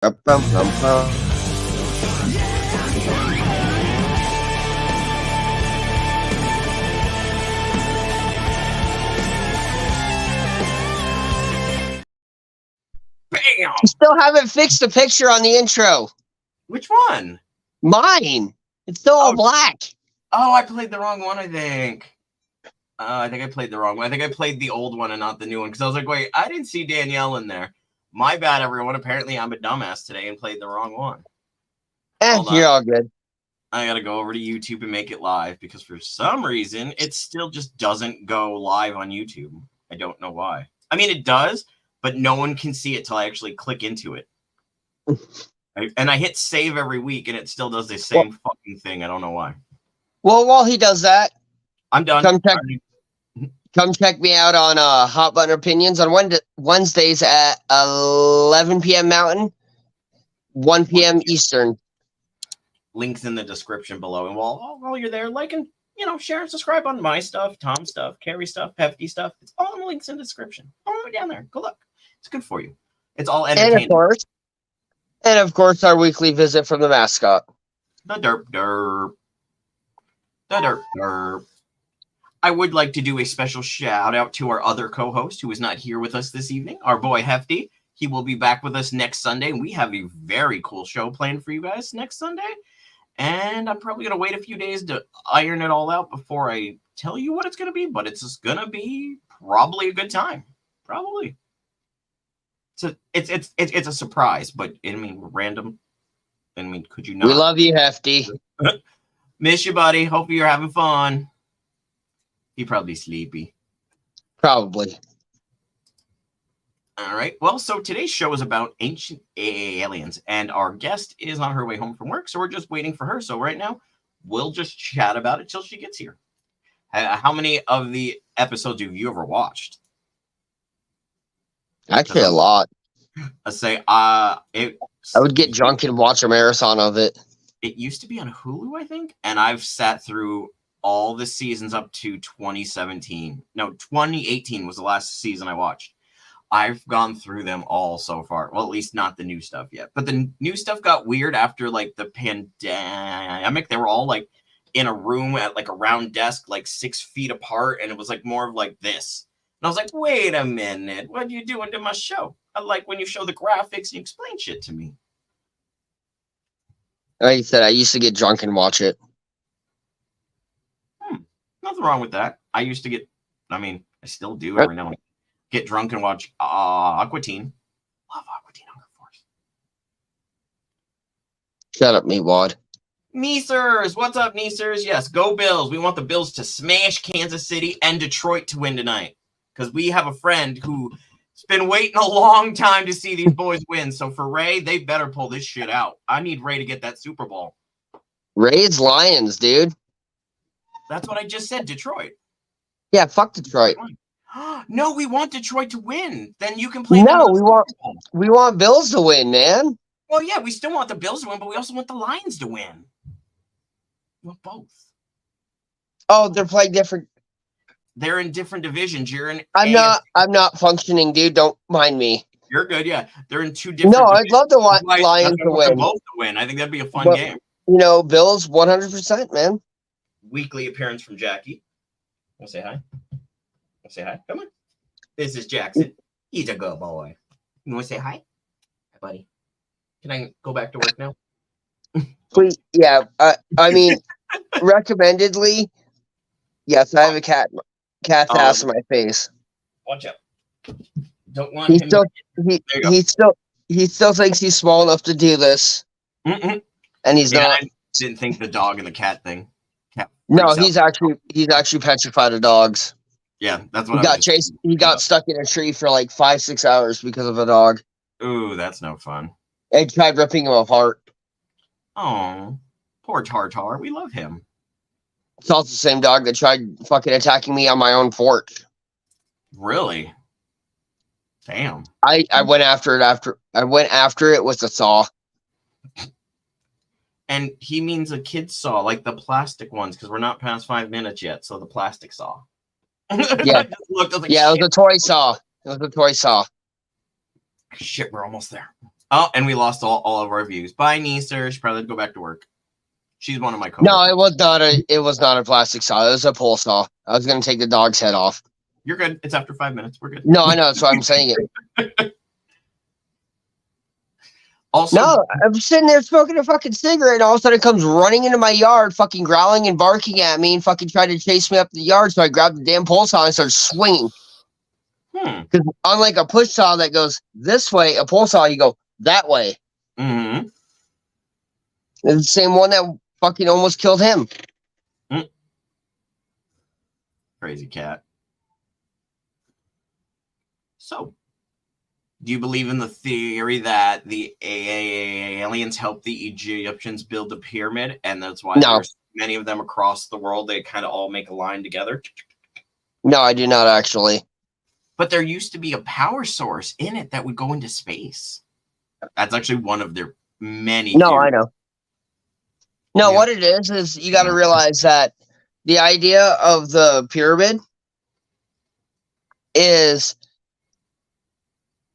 Bum. Bam! You still haven't fixed the picture on the intro. Which one? Mine. It's still all black. Oh, I played the wrong one, I think. I think I played the wrong one. I think I played the old one and not the new one. Because I was like, wait, I didn't see Danielle in there. My bad, everyone. Apparently, I'm a dumbass today and played the wrong one. You're all good. I got to go over to YouTube and make it live. Because for some reason, it still just doesn't go live on YouTube. I don't know why. I mean, it does, but no one can see it till I actually click into it. And I hit save every week, and it still does the same fucking thing. I don't know why. Well, while he does that, I'm done. Come check me out on Hot Button Opinions on Wednesdays at 11 p.m. Mountain, 1 p.m. Eastern. Links in the description below. And while you're there, like and share and subscribe on my stuff, Tom's stuff, Carrie stuff, Hefty stuff. It's all in the links in the description. All the way down there. Go look. It's good for you. It's all entertaining. And of course, our weekly visit from the mascot. The derp. I would like to do a special shout out to our other co-host who is not here with us this evening, our boy Hefty. He will be back with us next Sunday. We have a very cool show planned for you guys next Sunday. And I'm probably going to wait a few days to iron it all out before I tell you what it's going to be. But it's just going to be probably a good time. Probably. So it's a surprise, but I mean, random. I mean, could you not? We love you, Hefty. Miss you, buddy. Hope you're having fun. He'd probably be sleepy. Probably. All right. Well, so today's show is about ancient aliens, and our guest is on her way home from work, so we're just waiting for her. So right now, we'll just chat about it till she gets here. How many of the episodes have you ever watched? Actually, a lot. I say, I would get drunk and watch a marathon of it. It used to be on Hulu, I think, and I've sat through all the seasons up to 2017. No, 2018 was the last season I watched. I've gone through them all so far. Well, at least not the new stuff yet. But the new stuff got weird after like the pandemic. They were all like in a room at like a round desk, like 6 feet apart, and it was like more of like this. And I was like, wait a minute, what are you doing to my show? I like when you show the graphics and you explain shit to me. Like I said, I used to get drunk and watch it. Nothing wrong with that. I used to get, I mean, I still do every now and then. Get drunk and watch Aqua Teen. Love Aqua Teen Hunger Force. Shut up, Meatwad. Neesers, what's up, Neesers? Yes, go Bills. We want the Bills to smash Kansas City and Detroit to win tonight. Because we have a friend who's been waiting a long time to see these boys win. So for Ray, they better pull this shit out. I need Ray to get that Super Bowl. Ray's Lions, dude. That's what I just said, Detroit. Yeah, fuck Detroit. No, we want Detroit to win. Then you can play. No, we want Bills to win, man. Well, yeah, we still want the Bills to win, but we also want the Lions to win. We want both. Oh, they're playing different. They're in different divisions. You're in. I'm not functioning, dude. Don't mind me. You're good, yeah. They're in 2 different. No, I'd love the Lions to win. Both to win. I think that'd be a fun game. Bills 100%, man. Weekly appearance from Jackie. Want to say hi? Say hi. Come on. This is Jackson. He's a good boy. You want to say hi? Hi, buddy. Can I go back to work now? Please, yeah. I mean, recommendedly, yes, I have a cat's ass in my face. Watch out. Don't want him. He still thinks he's small enough to do this. Mm-mm. And he's not. I didn't think the dog and the cat thing. No, he's actually petrified of dogs. Yeah, that's what he got chased. He got stuck in a tree for like 5-6 hours because of a dog. Ooh, that's no fun. They tried ripping him apart. Oh, poor Tartar. We love him. It's also the same dog that tried fucking attacking me on my own porch. Really? Damn. I went after it with a saw. And he means a kid saw, like the plastic ones, because we're not past 5 minutes yet. So the plastic saw. Yeah, it was a toy saw. It was a toy saw. Shit, we're almost there. Oh, and we lost all of our views. Bye, Neeser. She probably go back to work. She's one of my No, coworkers. it was not a plastic saw. It was a pole saw. I was gonna take the dog's head off. You're good. It's after 5 minutes. We're good. No, I know. That's why I'm saying it. Also, no, I'm sitting there smoking a fucking cigarette, and all of a sudden it comes running into my yard, fucking growling and barking at me, and fucking trying to chase me up the yard. So I grabbed the damn pole saw and started swinging. Because unlike a push saw that goes this way, a pole saw you go that way. Mm-hmm. It's the same one that fucking almost killed him. Crazy cat. So, do you believe in the theory that the aliens helped the Egyptians build the pyramid, and that's why there's many of them across the world? They kind of all make a line together. No, I do not actually. But there used to be a power source in it that would go into space. That's actually one of their many. No, theories. I know. No, what it is you got to realize that the idea of the pyramid is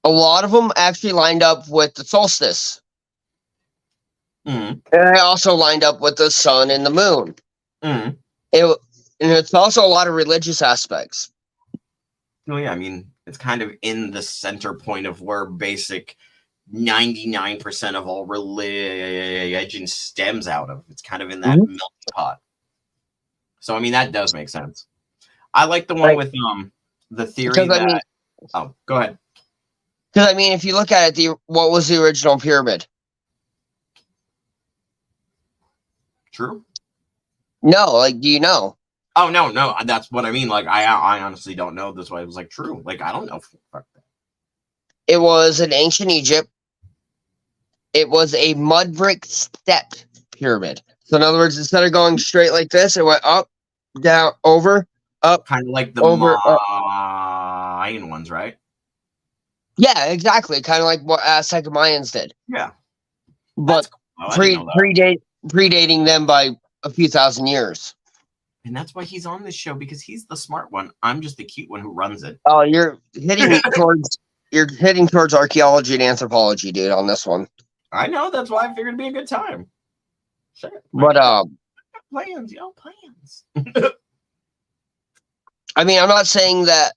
a lot of them actually lined up with the solstice. Mm-hmm. And they also lined up with the sun and the moon. Mm-hmm. And it's also a lot of religious aspects. Oh, yeah. I mean, it's kind of in the center point of where basic 99% of all religion stems out of. It's kind of in that melting pot. So, I mean, that does make sense. I like the one with the theory that... oh, go ahead. Because, I mean, if you look at it, what was the original pyramid? True. No, like, do you know? Oh, no. That's what I mean. Like, I honestly don't know. That's why it was like, true. Like, I don't know. Fuck that. It was in ancient Egypt. It was a mud brick step pyramid. So, in other words, instead of going straight like this, it went up, down, over, up. Kind of like the over, Mayan ones, right? Yeah, exactly. Kind of like what Aztec Mayans did. Yeah. But predating them by a few thousand years. And that's why he's on this show, because he's the smart one. I'm just the cute one who runs it. Oh, you're hitting towards archaeology and anthropology, dude, on this one. I know, that's why I figured it'd be a good time. Sure. But plans. I mean, I'm not saying that.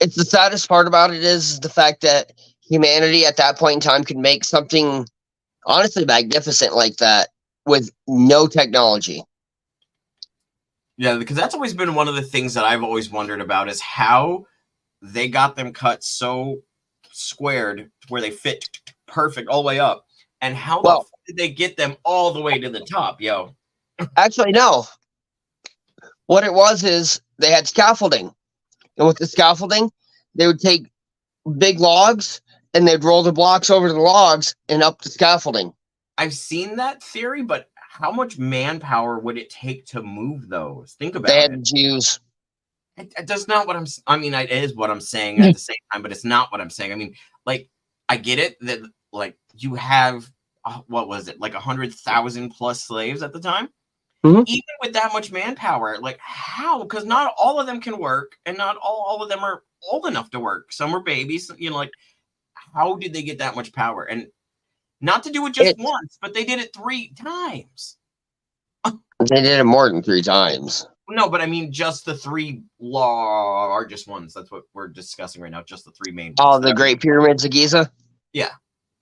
It's the saddest part about it is the fact that humanity at that point in time could make something honestly magnificent like that with no technology. Yeah, because that's always been one of the things that I've always wondered about is how they got them cut so squared where they fit perfect all the way up. And how the fuck did they get them all the way to the top, yo? Actually, no. What it was is they had scaffolding. And with the scaffolding, they would take big logs and they'd roll the blocks over the logs and up the scaffolding. I've seen that theory, but how much manpower would it take to move those? Think about it. They had Jews. That's not what it is what I'm saying at the same time, but it's not what I'm saying. I mean, like, I get it that, like, you have, what was it, like 100,000 plus slaves at the time? Mm-hmm. Even with that much manpower, like, how? Because not all of them can work, and not all of them are old enough to work. Some are babies, like, how did they get that much power? And not to do it just once, but they did it 3 times. They did it more than 3 times. No, but I mean just the 3 largest ones. That's what we're discussing right now. Just the 3 main ones. Oh, the Great Pyramids of Giza? Yeah.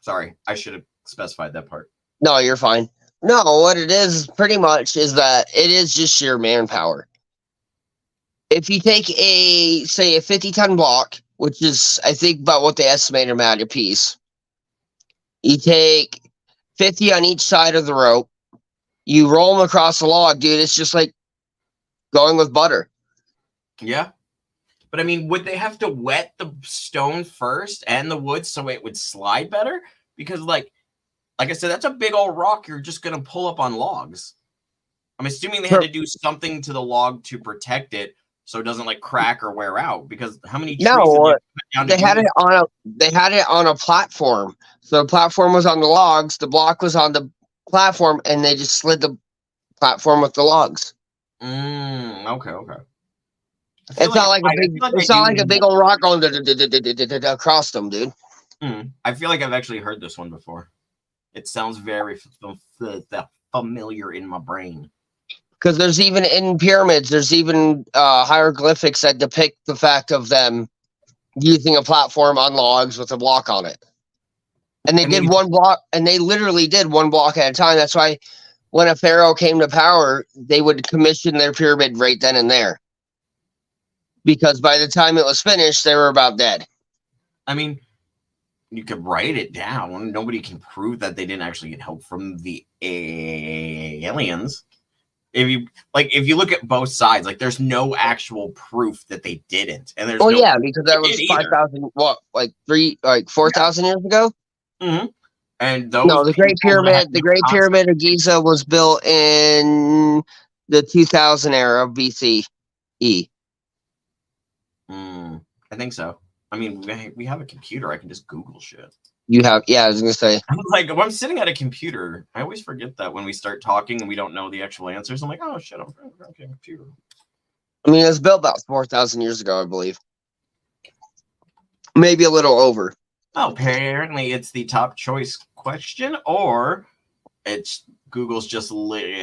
Sorry. I should have specified that part. No, you're fine. No, what it is pretty much is that it is just sheer manpower. If you take say a 50-ton block, which is, I think, about what they estimate them at a piece. You take 50 on each side of the rope. You roll them across the log, dude. It's just like going with butter. Yeah. But I mean, would they have to wet the stone first and the wood so it would slide better? Because like I said, that's a big old rock you're just going to pull up on logs. I'm assuming they had to do something to the log to protect it so it doesn't like crack or wear out. Because how many trees they had it on a platform. So the platform was on the logs, the block was on the platform, and they just slid the platform with the logs. Okay. It's not like a big old rock going across them, dude. I feel like I've actually heard this one before. It sounds very familiar in my brain. Because there's even in pyramids, there's even hieroglyphics that depict the fact of them using a platform on logs with a block on it. And they did one block, and they literally did one block at a time. That's why when a pharaoh came to power, they would commission their pyramid right then and there. Because by the time it was finished, they were about dead. I mean, you could write it down. Nobody can prove that they didn't actually get help from the aliens. If you look at both sides, like there's no actual proof that they didn't. And there's because that was 5,000 4,000 years ago. Mm-hmm. And the Great Pyramid of Giza was built in the 2000 era BCE. I think so. I mean, we have a computer. I can just Google shit. You have, I was gonna say. Like when I'm sitting at a computer, I always forget that when we start talking and we don't know the actual answers. I'm like, oh shit, I'm on a computer. I mean, it was built about 4,000 years ago, I believe. Maybe a little over. Oh, apparently it's the top choice question, or it's Google's just listening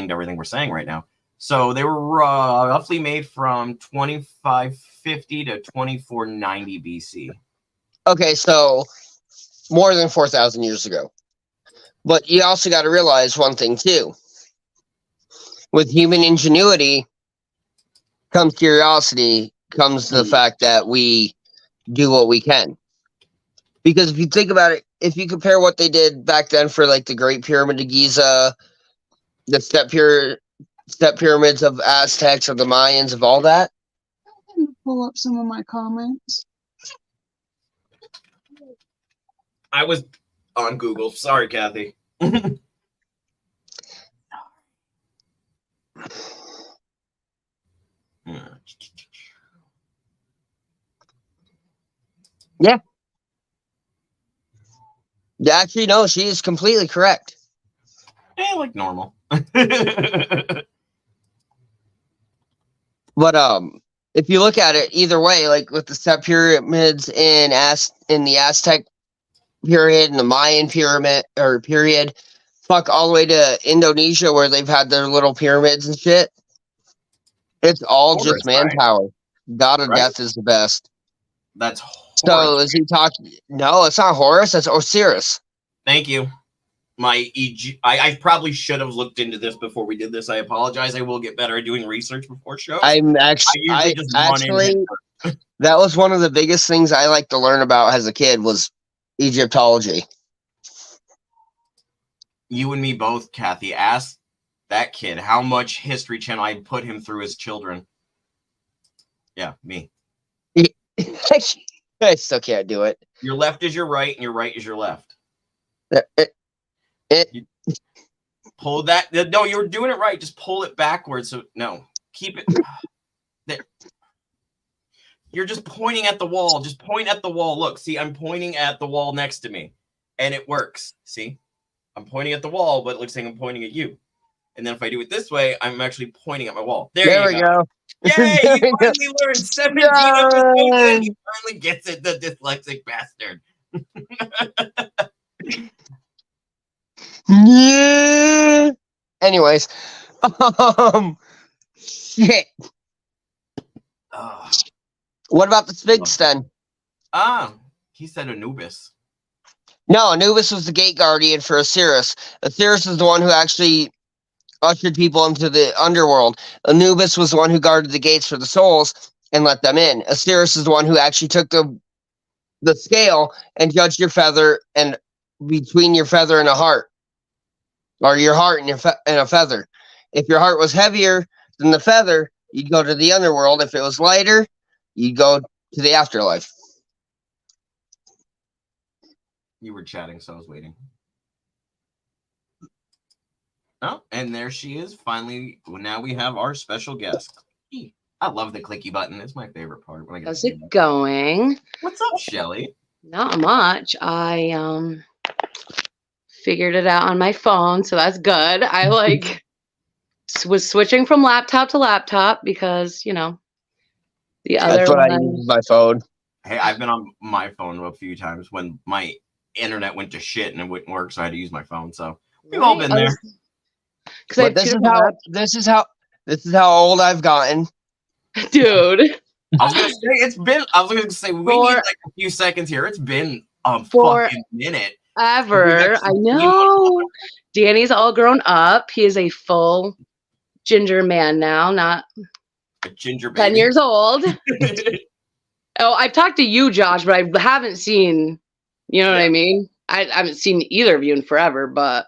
to everything we're saying right now. So they were roughly made from 2550 to 2490 BC. Okay, so more than 4,000 years ago. But you also got to realize one thing, too. With human ingenuity comes curiosity, comes the fact that we do what we can. Because if you think about it, if you compare what they did back then for like the Great Pyramid of Giza, the step pyramids of Aztecs, of the Mayans, of all that. I'm going to pull up some of my comments. I was on Google. Sorry, Kathy. Yeah. Actually, no, she is completely correct. Yeah, like normal. But if you look at it either way, like with the step pyramids in the Aztec period and the Mayan period, fuck all the way to Indonesia where they've had their little pyramids and shit. It's all just manpower. Right. God of Death is the best. That's Horus. So is he talking? No, it's not Horus. That's Osiris. Thank you. I probably should have looked into this before we did this. I apologize. I will get better at doing research before shows. That was one of the biggest things I like to learn about as a kid was Egyptology. You and me both, Kathy. Ask that kid how much History Channel I put him through as children. Yeah, me. I still can't do it. Your left is your right, and your right is your left. Pull that. No, you're doing it right. Just pull it backwards. So no, keep it there. You're just pointing at the wall. Just point at the wall. Look, see, I'm pointing at the wall next to me, and it works. See, I'm pointing at the wall, but it looks like I'm pointing at you. And then if I do it this way, I'm actually pointing at my wall. There we go. Yay! You finally learned 17 episodes. He finally gets it, the dyslexic bastard. Yeah. Anyways, shit. What about the Sphinx then? He said Anubis. No, Anubis was the gate guardian for Osiris. Osiris is the one who actually ushered people into the underworld. Anubis was the one who guarded the gates for the souls and let them in. Osiris is the one who actually took the scale and judged your feather and between your feather and a heart, or your heart and a feather. If your heart was heavier than the feather, you'd go to the underworld. If it was lighter, you'd go to the afterlife. You were chatting, so I was waiting. Oh, and there she is. Finally, now we have our special guest. I love the clicky button. It's my favorite part. When I get How's it going? What's up, Shelly? Not much. I figured it out on my phone, so that's good. I was switching from laptop to laptop because, the other That's what one. I use my phone. Hey, I've been on my phone a few times when my internet went to shit and it wouldn't work, so I had to use my phone. So we've all been there. Because I have But two different apps. this is how old I've gotten. Dude. I was gonna say we need like a few seconds here. It's been a fucking minute. Ever. I know. Danny's all grown up. He is a full ginger man now, not A ginger 10 baby. years old. Oh, I've talked to you, Josh, but I haven't seen, you know what I mean? I haven't seen either of you in forever, but.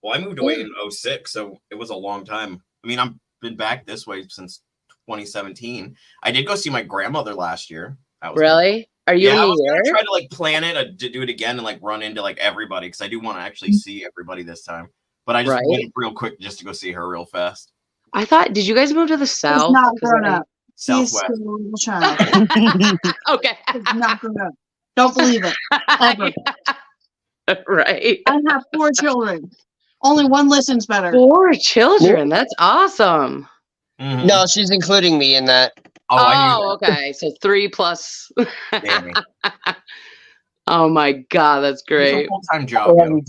Well, I moved away in 2006, so it was a long time. I mean, I've been back this way since 2017. I did go see my grandmother last year. That was really? Cool. Are you in I New was York? gonna try to like plan it to do it again and like run into like everybody because I do want to actually see everybody this time. But I just went real quick just to go see her real fast. I thought, did you guys move to the south? He's not grown up. Southwest. He's still a little child. Okay. He's not grown up. Don't believe it. Ever. Right. I have 4 children. Only one listens better. 4 children. That's awesome. Mm-hmm. No, she's including me in that. Oh, I knew that. Okay. So 3 plus. Danny. Oh my God, that's great. It's a full-time job. Full-time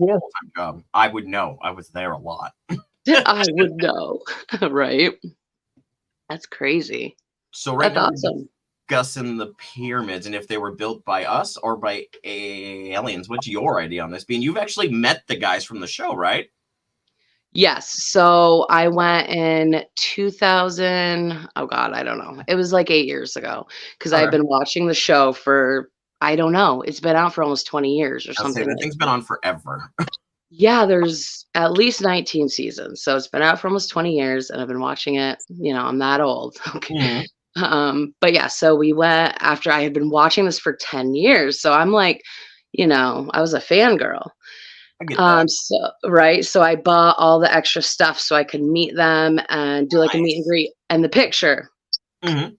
job. I would know. I was there a lot. I would know. Right. That's crazy. So right That's now, awesome. discussing the pyramids and if they were built by us or by aliens. What's your idea on this? Being you've actually met the guys from the show, right? Yes. So I went in 2000. Oh God, I don't know. It was like 8 years ago because I've been watching the show for, I don't know. It's been out for almost 20 years or something. That thing's been on forever. Yeah, there's at least 19 seasons. So it's been out for almost 20 years and I've been watching it. You know, I'm that old. Okay. Mm-hmm. But yeah, so we went after I had been watching this for 10 years. So I'm like, you know, I was a fangirl. I get that. So I bought all the extra stuff so I could meet them and do like a meet and greet and the picture. Mm-hmm.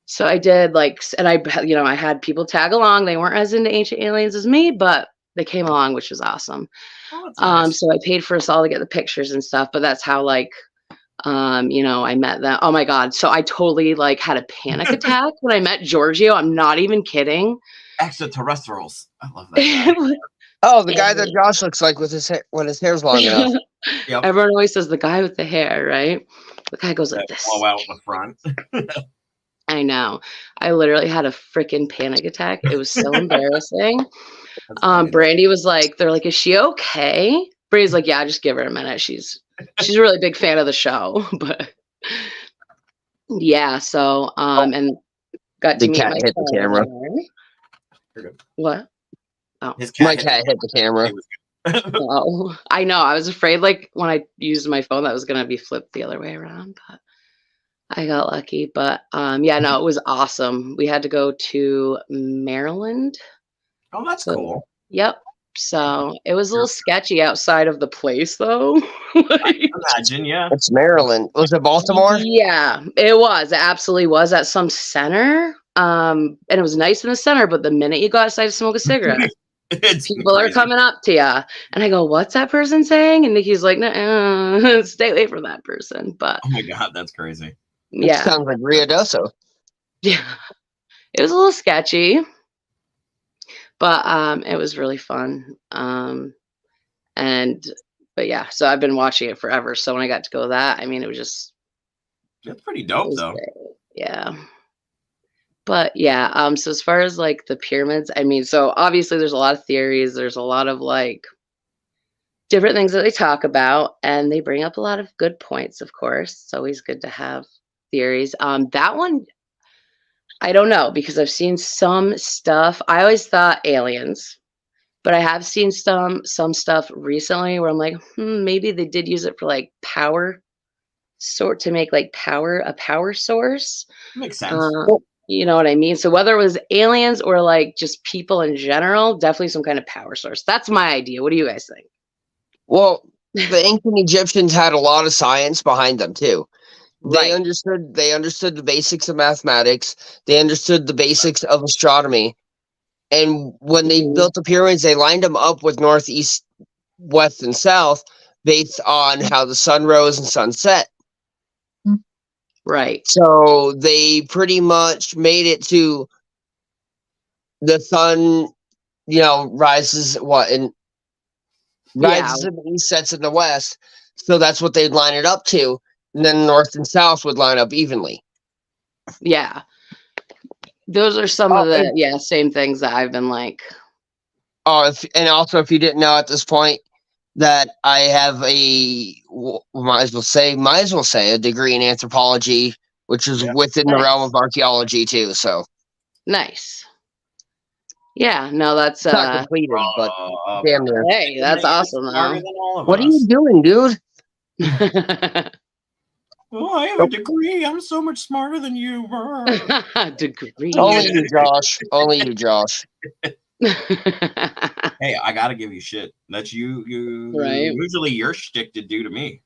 So I did and I had people tag along. They weren't as into Ancient Aliens as me, but they came along, which was awesome. Oh, that's nice. So I paid for us all to get the pictures and stuff, but that's how I met them. Oh my God. So I totally had a panic attack when I met Giorgio. I'm not even kidding. Extraterrestrials. I love that guy. Oh, the guy that Josh looks like with his hair when his hair's long enough. Yep. Everyone always says the guy with the hair, right? The guy goes like this. Blow out the front. I know. I literally had a freaking panic attack. It was so embarrassing. Brandy was like, they're like, is she okay? Brandy's like, yeah, just give her a minute. She's a really big fan of the show, but yeah. So and got to The meet cat my hit the camera. What? Oh, My cat hit the camera. oh, I know. I was afraid when I used my phone that was gonna be flipped the other way around, but I got lucky. But yeah, no, it was awesome. We had to go to Maryland. Oh, that's cool. Yep. So it was a little sketchy outside of the place, though. I imagine, yeah. It's Maryland. Was it Baltimore? Yeah, it was. It absolutely was at some center. And it was nice in the center, but the minute you go outside to smoke a cigarette, people are coming up to you. And I go, what's that person saying? And Nikki's like, no, stay away from that person. But oh my God, that's crazy. Yeah. It sounds like Riodoso. Yeah. It was a little sketchy. But it was really fun. But yeah, so I've been watching it forever. So when I got to go to that, I mean, it was just. That's pretty dope, though. Great. Yeah. But yeah, so as far as the pyramids, I mean, so obviously there's a lot of theories. There's a lot of different things that they talk about, and they bring up a lot of good points, of course. It's always good to have theories. That one, I don't know, because I've seen some stuff. I always thought aliens, but I have seen some stuff recently where I'm like, maybe they did use it for power, to make a power source. Makes sense. You know what I mean? So whether it was aliens or just people in general, definitely some kind of power source. That's my idea. What do you guys think? Well, the ancient Egyptians had a lot of science behind them too. They understood the basics of mathematics. They understood the basics of astronomy. And when they built the pyramids, they lined them up with north, east, west, and south based on how the sun rose and sun set. Right. So they pretty much made it to the sun, rises rises in the east, sets in the west. So that's what they'd line it up to. And then north and south would line up evenly. Yeah. Those are some of the same things that I've been like. Oh, if you didn't know at this point that I have might as well say a degree in anthropology, which is within the realm of archaeology too. So nice. Yeah, no, that's not completed, but damn near. Hey, that's awesome. What are you doing, dude? Oh, I have a degree. I'm so much smarter than you. Degree. Only you, Josh. Only you, Josh. Hey, I gotta give you shit. That's you. Right. Usually your shtick to do to me.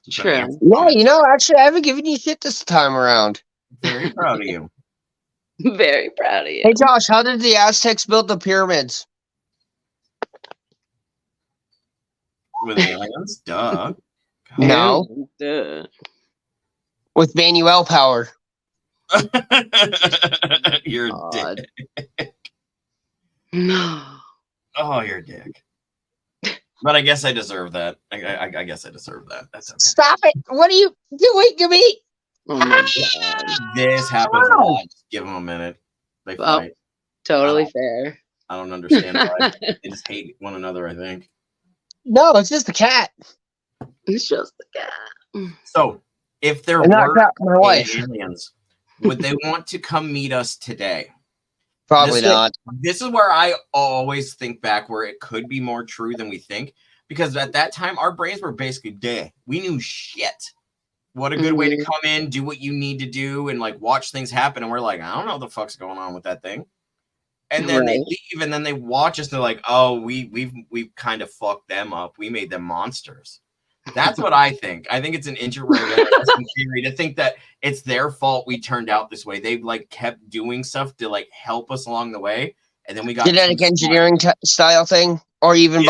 True. Yeah, actually, I haven't given you shit this time around. Very proud of you. Very proud of you. Hey, Josh, how did the Aztecs build the pyramids? With aliens, duh. No. Duh. With manual power. You're a dick. No. Oh, you're a dick. But I guess I deserve that. I guess I deserve that. That's okay. Stop it! What are you doing to me? Oh my god. This happens a lot. Just give them a minute. They fight. Totally fair. I don't understand why. They just hate one another, I think. No, it's just a cat. It's just the cat. So, if there And not were cat, my wife. aliens, would they want to come meet us today? Probably not. This is where I always think back where it could be more true than we think. Because at that time, our brains were basically dead. We knew shit. What a good way to come in, do what you need to do, and like watch things happen. And we're like, I don't know what the fuck's going on with that thing. And then they leave, and then they watch us. And they're like, oh, we've kind of fucked them up. We made them monsters. That's what I think. I think it's an interesting theory to think that it's their fault we turned out this way. They've like kept doing stuff to like help us along the way, and then we got genetic engineering style thing, or even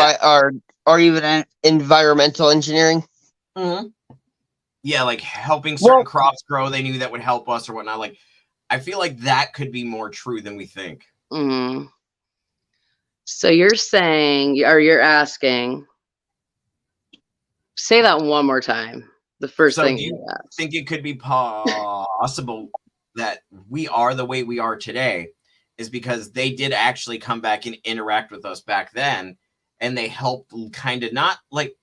or even environmental engineering. Mm-hmm. Yeah, like helping certain crops grow. They knew that would help us or whatnot. Like, I feel like that could be more true than we think. Mm-hmm. So you're saying, or you're asking. Say that one more time. The first thing. Do you think it could be possible that we are the way we are today is because they did actually come back and interact with us back then, and they helped kind of not like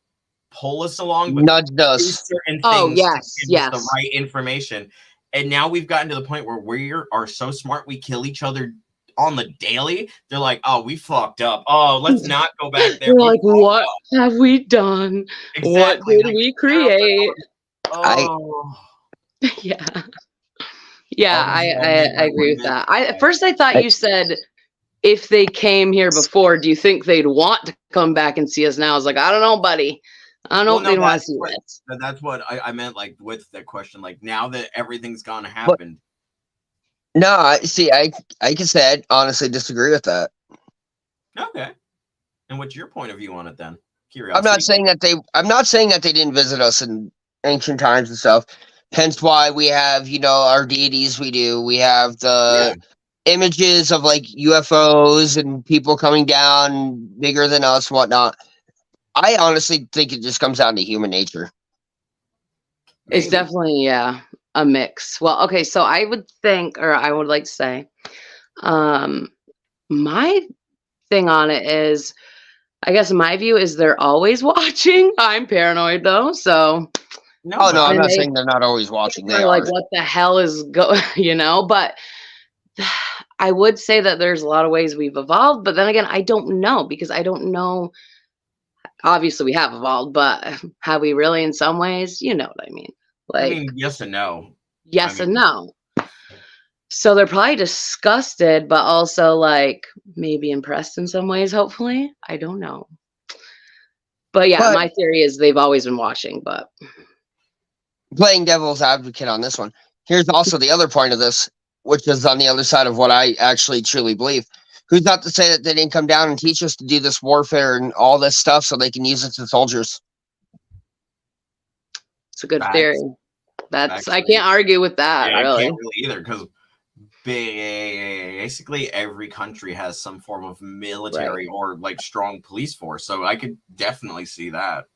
pull us along, but nudged us. Certain things to give us the right information. And now we've gotten to the point where we are so smart we kill each other on the daily. They're like, oh, we fucked up. Oh, let's not go back there. We're like, what have we done? Exactly. What did we create? Oh. Yeah. Yeah, I agree with that. At first I thought you said if they came here before, do you think they'd want to come back and see us now? I was like, I don't know, buddy. I don't know if they'd want to see us. That's what I meant, like, with that question. Like, now that everything's gone and happened. No, see, I can say I honestly disagree with that. Okay. And what's your point of view on it then? Curiosity. I'm not saying that they didn't visit us in ancient times and stuff. Hence why we have, our deities we do. We have the images of like UFOs and people coming down bigger than us, whatnot. I honestly think it just comes down to human nature. It's definitely, a mix. Well, okay, so I would think, or I would like to say, my thing on it is, I guess my view is they're always watching. I'm paranoid though, so. No, I'm not saying they're not always watching. They are. Like, what the hell is but I would say that there's a lot of ways we've evolved, but then again, I don't know because I don't know. Obviously we have evolved, but have we really in some ways? You know what I mean? Like, yes and no. Yes and no. So they're probably disgusted, but also like maybe impressed in some ways, hopefully. I don't know. But my theory is they've always been watching, but playing devil's advocate on this one. Here's also the other point of this, which is on the other side of what I actually truly believe. Who's not to say that they didn't come down and teach us to do this warfare and all this stuff so they can use it to soldiers? It's a good theory. I can't argue with that, really. I can't really either, because basically every country has some form of military or like strong police force. So I could definitely see that.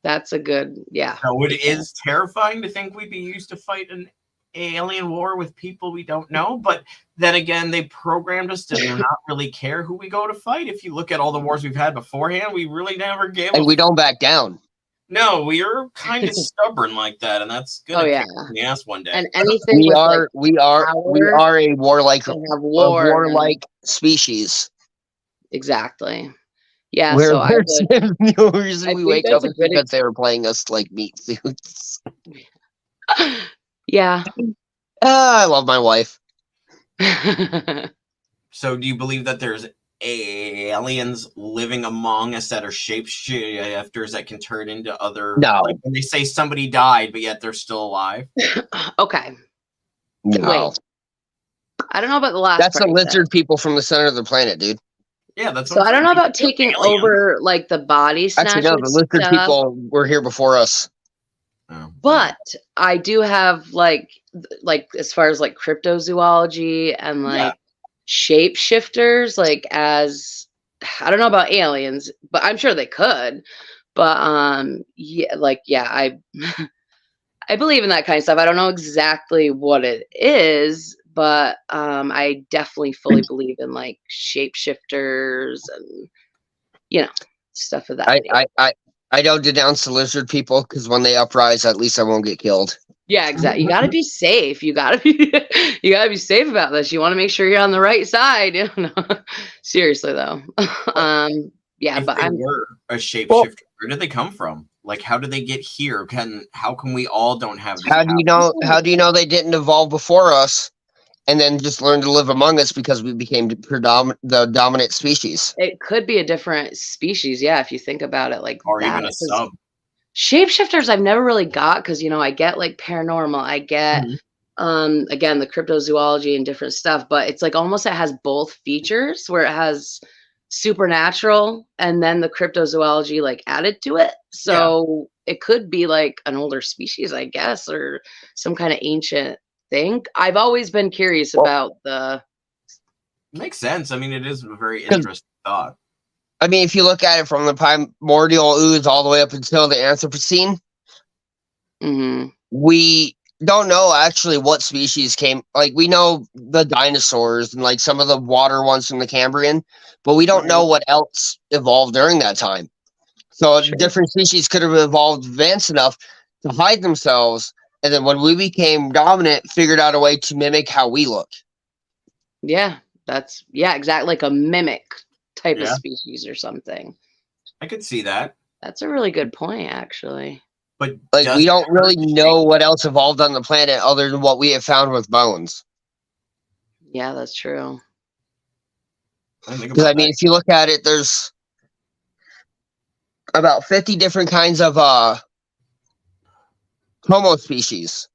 That's a good, yeah. So it is terrifying to think we'd be used to fight an alien war with people we don't know. But then again, they programmed us to not really care who we go to fight. If you look at all the wars we've had beforehand, we really never gave And we don't back down. No, we are kind of stubborn like that, and that's gonna kick us in the ass one day. And anything We with, are a warlike species. Exactly. Yeah, Where so the only reason we wake up is because they were playing us like meat suits. Yeah. I love my wife. So do you believe that there's aliens living among us that are shapeshifters that can turn into other... No. Like when they say somebody died, but yet they're still alive? Okay. No. Wait. I don't know about the last That's the lizard people from the center of the planet, dude. Yeah, that's so I don't know about taking over like the body snatchers. Actually, no, the lizard people were here before us. Oh. But I do have like as far as like cryptozoology and like shapeshifters, like as I don't know about aliens, but I'm sure they could. But I I believe in that kind of stuff. I don't know exactly what it is, but I definitely fully believe in like shapeshifters and stuff of that nature. I don't denounce the lizard people because when they uprise, at least I won't get killed. Yeah, exactly. You got to be safe. You got to be safe about this. You want to make sure you're on the right side. Seriously though. If but they were a shapeshifter, where did they come from? Like, how did they get here? How come we all don't have this? How do you know they didn't evolve before us and then just learn to live among us because we became the dominant species? It could be a different species, yeah, if you think about it like or that. Even a sub. Shapeshifters I've never really got because I get like paranormal, I get again the cryptozoology and different stuff, but it's like almost it has both features where it has supernatural and then the cryptozoology like added to it. So it could be like an older species, I guess, or some kind of ancient thing. I've always been curious about the... Makes sense. I mean, it is a very interesting thought. I mean, if you look at it from the primordial ooze all the way up until the Anthropocene, we don't know actually what species came. Like, we know the dinosaurs and like some of the water ones from the Cambrian, but we don't know what else evolved during that time. So different species could have evolved advanced enough to hide themselves, and then when we became dominant, figured out a way to mimic how we look. Yeah, that's exactly, like a mimic type of species or something. I could see that. That's a really good point, actually. But like, we don't really know what else evolved on the planet other than what we have found with bones. Yeah, that's true. Because I mean, if you look at it, there's about 50 different kinds of Homo species.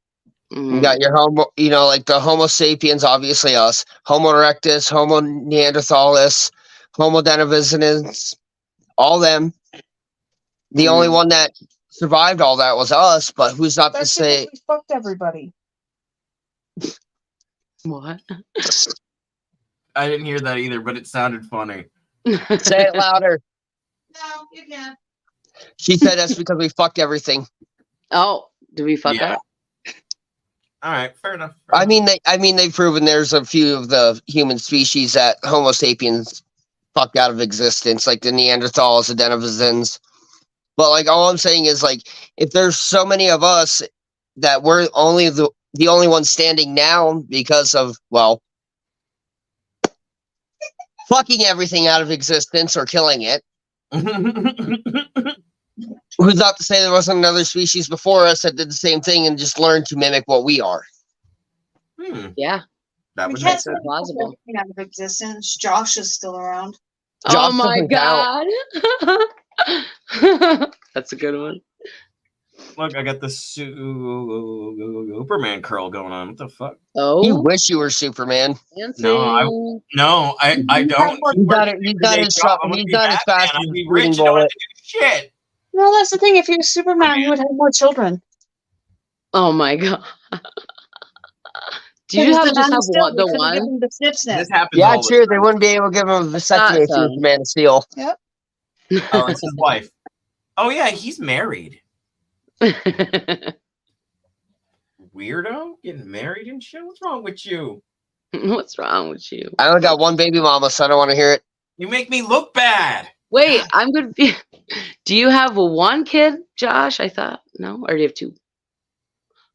You got your Homo, like the Homo sapiens, obviously us, Homo erectus, Homo neanderthalis, Homo denevisinens, all them. The only one that survived all that was us, but who's not to say we fucked everybody? What? I didn't hear that either, but it sounded funny. Say it louder. No, you can't. She said that's because we fucked everything. Oh, do we fuck up? All right, fair enough. I mean, they've proven there's a few of the human species that Homo sapiens fucked out of existence, like the Neanderthals, the Denisovans. But like, all I'm saying is, like, if there's so many of us that we're only the only ones standing now because of, well, fucking everything out of existence or killing it. Who's not to say there wasn't another species before us that did the same thing and just learned to mimic what we are? Yeah, that would We make can't sense. Plausible. out of existence. Josh is still around. Oh my god. That's a good one. Look, I got the Superman curl going on. What the fuck? Oh, You wish you were Superman. No, I don't. He's not as fast as I'd be Shooting rich and don't have Bullet. to do shit. No, that's the thing. If you're Superman, you would have more children. oh my god. Do you Because have the just Man have of Steel, one? they The couldn't give one? him the snip snip. This happens Yeah, all the true. They time. wouldn't be able to give him a vasectomy if he was Awesome. the Man of Steel. Yep. Oh, it's his wife. Oh yeah, he's married. Weirdo, getting married and shit. What's wrong with you? What's wrong with you? I only got one baby mama, so I don't want to hear it. You make me look bad. Wait, I'm good. Do you have one kid, Josh? I thought no, or do you have two?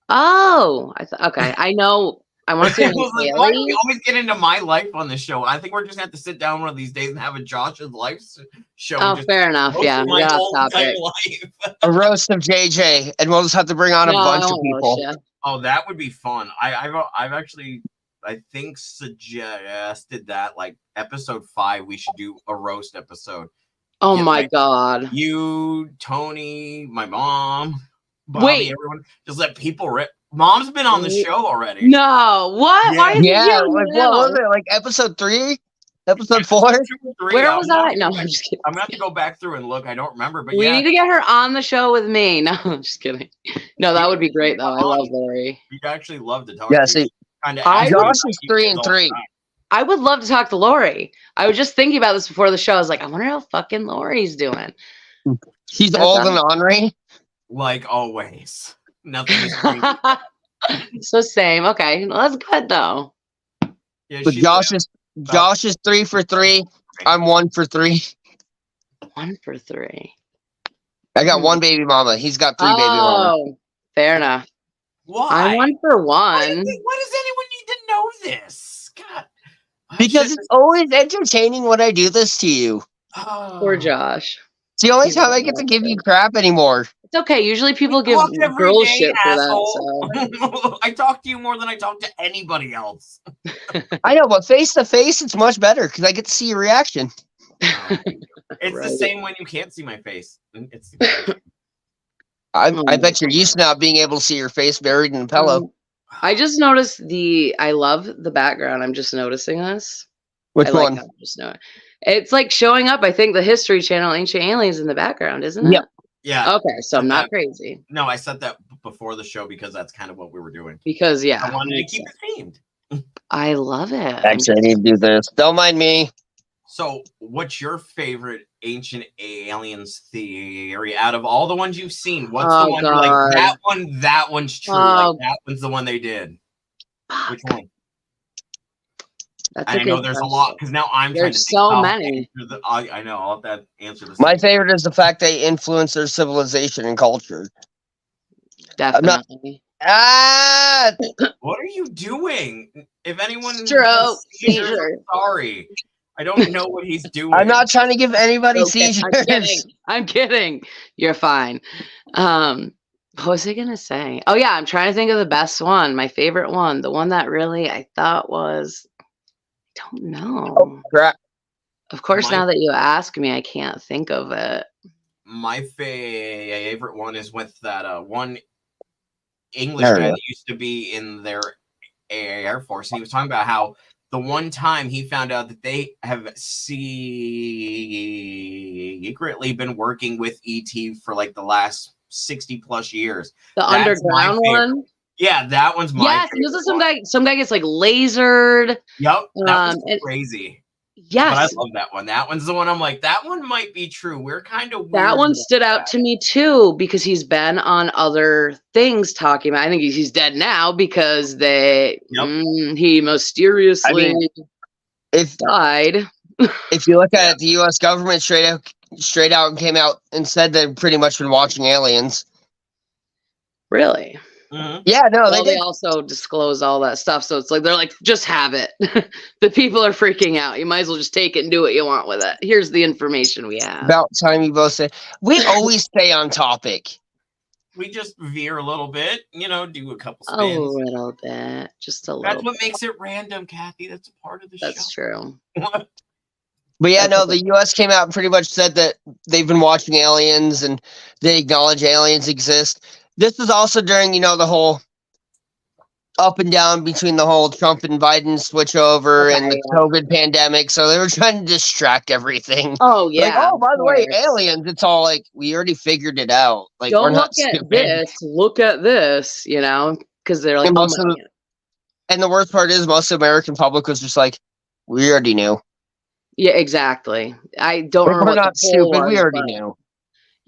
Oh, I thought okay. I know. I want to say I was like, why do we Haley. always get into my life on this show? I think we're just gonna have to sit down one of these days and have a Josh's life show. Oh, just fair enough. roast Yeah, my we got whole off entire topic. life. A roast of JJ, and we'll just have to bring on a No, I bunch of won't people. roast ya. Oh, that would be fun. I've actually, I think, suggested that like episode 5 we should do a roast episode. Oh Get, my like, god. You, Tony, my mom, Bobby, Wait. everyone, just let people rip. Mom's been on the show already. No, what? Yeah. Why is Yeah, it you like now? what was it? Like episode 3, episode 4. 2 or 3, Where I'm was gonna I? have to No, go back- I'm just kidding. I'm gonna have to go back through and look. I don't remember, but We yeah, need to get her on the show with me. No, I'm just kidding. No, that would be great though. I love Lori. we'd actually love to talk. Yeah, to see, you. Kinda I ask would- you Josh about is you 3 guys and all the 3. time. I would love to talk to Lori. I was just thinking about this before the show. I was like, I wonder how fucking Lori's doing. She's That's old awesome. and ornery. Like always. Nothing is changed. So same. Okay, well, that's good though. Yeah, But she's Josh is 3 for 3. I'm 1 for 3. 1 for 3. I got one baby mama. He's got 3 baby mama. Oh, fair enough. why? I'm 1 for Why 1. does anyone need to know this? God. Because it's always entertaining when I do this to you. Poor Josh. It's the only He's time I like, get to give you crap anymore. It's okay. Usually people give talk every girls day, shit for asshole. that. So I talk to you more than I talk to anybody else. I know, but face to face, it's much better because I get to see your reaction. It's the Right. same when you can't see my face. It's I bet you're used to not being able to see your face buried in a pillow. I just noticed I love the background. I'm just noticing this. Which I like one? how I'm just knowing. It's like showing up, I think, the History Channel, Ancient Aliens in the background, isn't it? Yep. yeah. Okay, so I'm not crazy. No, I said that before the show because that's kind of what we were doing. Because, yeah. I wanted to makes keep sense. it themed. I love it. Actually, I need to do this. Don't mind me. So, what's your favorite Ancient Aliens theory out of all the ones you've seen? What's the Oh, one you're like God. that one's true? Oh. Like that one's the one they did. Which one? That's And I a know good there's a question. lot because now I'm trying to There's think so how to many. answer I know I'll have to answer this. My favorite is the fact they influence their civilization and culture. Definitely. Ah, What are you doing? If anyone has a Stroke, seizure, seizure. I'm sorry. I don't know what he's doing. I'm not trying to give anybody Okay, seizures. I'm kidding. I'm kidding. You're fine. What was I gonna say? Oh yeah, I'm trying to think of the best one, my favorite one, the one that really I thought was. I don't know. Oh, crap. Of course, My- now that you ask me, I can't think of it. My favorite one is with that one English There we guy go. that used to be in their Air Force. And he was talking about how the one time he found out that they have secretly been working with ET for like the last 60 plus years. The That's my underground favorite. one. Yeah, that one's my Yes, favorite. and this is some one. guy. Some guy gets like lasered. Yep, that was and- crazy. Yes, But I love that one. That one's the one I'm like, that one might be true. We're kind of that one stood out to me too because he's been on other things talking about. I think he's dead now because he mysteriously If died. if you look at it, the U.S. government straight out and came out and said they've pretty much been watching aliens. Really? Mhm. Yeah, no, Well, they they did. also disclose all that stuff, so it's like they're like, just have it. The people are freaking out. You might as well just take it and do what you want with it. Here's the information we have. About time you both say. We always stay on topic. We just veer a little bit, do a couple A spins. little bit, just a little. That's what makes it random, Kathy. That's a part of the That's true. show. But yeah, That's no, the U.S. came out and pretty much said that they've been watching aliens and they acknowledge aliens exist. This was also during, the whole up and down between the whole Trump and Biden switchover and the COVID pandemic. So they were trying to distract everything. Oh yeah. Like, oh, by the way, course. aliens. It's all like, we already figured it out. Like, we're Don't not look at stupid. this. Look at this. Because they're like, And oh most my of God. And the worst part is most of the American public was just like, we already knew. Yeah, exactly. I don't Like, remember we're what the not poll stupid. was, We already but knew.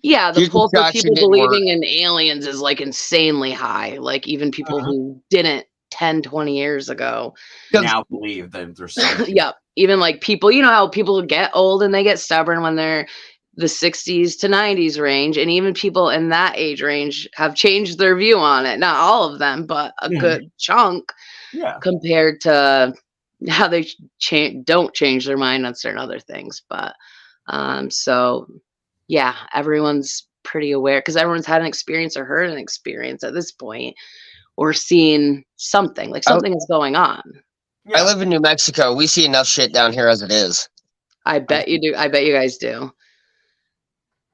yeah, the Here's the poll for distraction people didn't work. believing in aliens is like insanely high. Like even people Uh-huh. who didn't 10, 20 years ago. Now believe that there's something. Yep. Even like people, you know how people get old and they get stubborn when they're the 60s to 90s range. And even people in that age range have changed their view on it. Not all of them, but a good chunk Yeah. compared to how they don't change their mind on certain other things. But so yeah, everyone's pretty aware because everyone's had an experience or heard an experience at this point or seen something like something is going on. I live in New Mexico. We see enough shit down here as it is. I bet you do. I bet you guys do.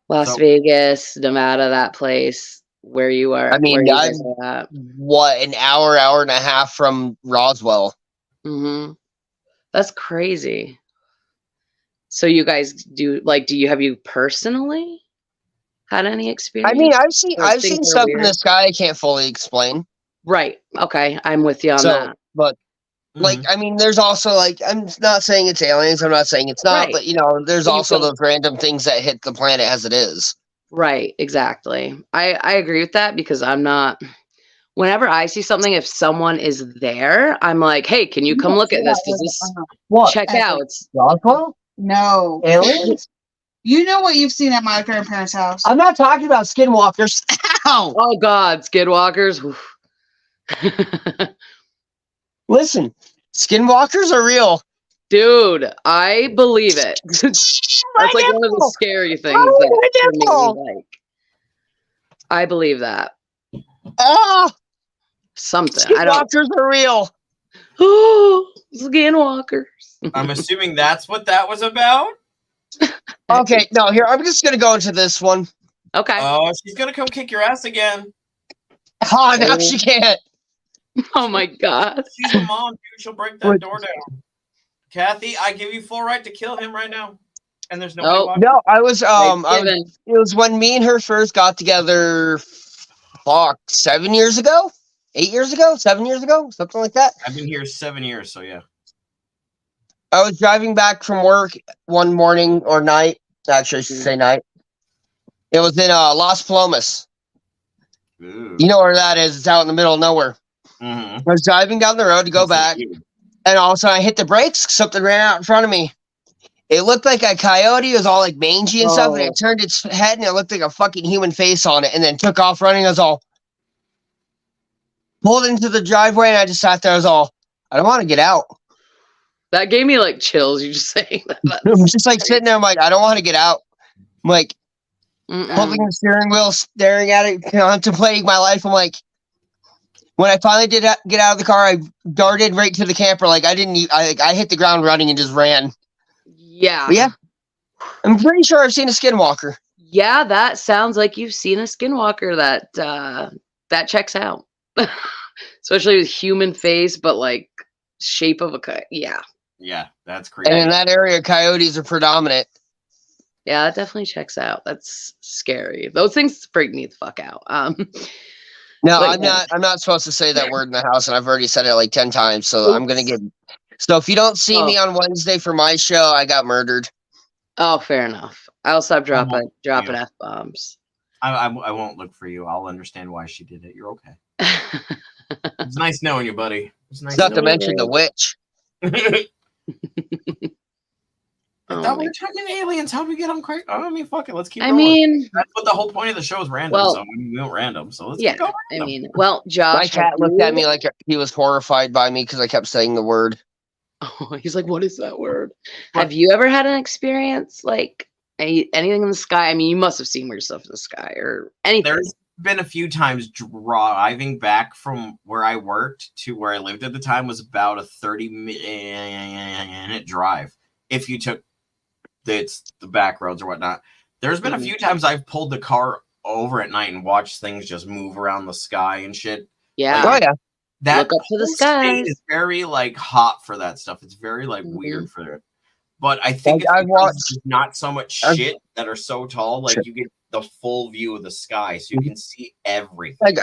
Las So- Vegas, Nevada, that place where you are. I mean, where you guys are at. What, an hour and a half from Roswell? Mm-hmm. That's crazy. So you guys do have you personally had any experience? I mean, I've seen Or things are stuff in weird? the sky I can't fully explain. Right. Okay. I'm with you on that. But like, I mean, there's also like, I'm not saying it's aliens. I'm not saying it's not, Right. but you know, there's But you also feel- those random things that hit the planet as it is. Right. Exactly. I agree with that because I'm not. Whenever I see something, if someone is there, I'm like, hey, can you come look at this? Does this What? check out? It's Roswell? No. Aliens? You know what you've seen at my grandparents' house. I'm not talking about skinwalkers. Ow! oh god, skidwalkers. Listen, skinwalkers are real. Dude, I believe it. That's like one of the scary things that can make me like. I believe that. Oh, Something. I don't. skinwalkers are real. Oh, skinwalkers. I'm assuming that's what that was about. Okay, no, here, I'm just going to go into this one. Okay. Oh, she's gonna come kick your ass again. Oh, now she can't. Oh my god. She's a mom, dude. She'll break that door down. Kathy, I give you full right to kill him right now. And there's nobody watching. No, I was Given. it was when me and her first got together 7 years ago? 8 years ago? 7 years ago? Something like that. I've been here 7 years, so yeah. I was driving back from work one morning or night. Actually, I should say night. It was in Las Palomas. Ooh. You know where that is? It's out in the middle of nowhere. Mhm. I was driving down the road to go back, and all of a sudden I hit the brakes. Something ran out in front of me. It looked like a coyote. It was all like mangy and stuff, and it turned its head, and it looked like a fucking human face on it, and then took off running. I was all pulled into the driveway, and I just sat there. I was all, I don't want to get out. That gave me like chills. You just saying that. I'm just like sitting there. I'm like, I don't want to get out. I'm like holding the steering wheel, staring at it, contemplating my life. I'm like, when I finally did get out of the car, I darted right to the camper. Like I hit the ground running and just ran. Yeah. But yeah, I'm pretty sure I've seen a skinwalker. Yeah, that sounds like you've seen a skinwalker that checks out. Especially with human face, but like shape of a coyote. Yeah. Yeah, that's crazy. And in that area, coyotes are predominant. Yeah, that definitely checks out. That's scary. Those things freak me the fuck out. No, but I'm yeah. not supposed to say that word in the house, and I've already said it like 10 times, so I'm gonna get. So if you don't see me on Wednesday for my show, I got murdered. Oh, fair enough. I'll stop dropping Yeah. F-bombs. I won't look for you. I'll understand why she did it. You're okay. It's nice knowing you, buddy. It's nice Not to knowing mention the witch. you. I Oh thought we my- were talking aliens. How do we get on crazy? I mean, fuck it. Let's keep I rolling. mean, That's what the whole point of the show is random. Well- so I mean, we went random. So let's yeah. keep going. I mean, well, Josh. My cat looked at me like he was horrified by me because I kept saying the word. Oh, he's like, what is that word? Have you ever had an experience like anything in the sky? I mean, you must have seen weird stuff in the sky or anything. There's been a few times driving back from where I worked to where I lived at the time was about a 30-minute drive. If you took the back roads or whatnot, there's been a few times I've pulled the car over at night and watched things just move around the sky and shit. Yeah. Oh yeah. That Look up to the whole state skies. is very like hot for that stuff. It's very like weird for it. But I think Like, it's because there's not so much shit that are so tall. Like you get the full view of the sky, so you can see everything. Like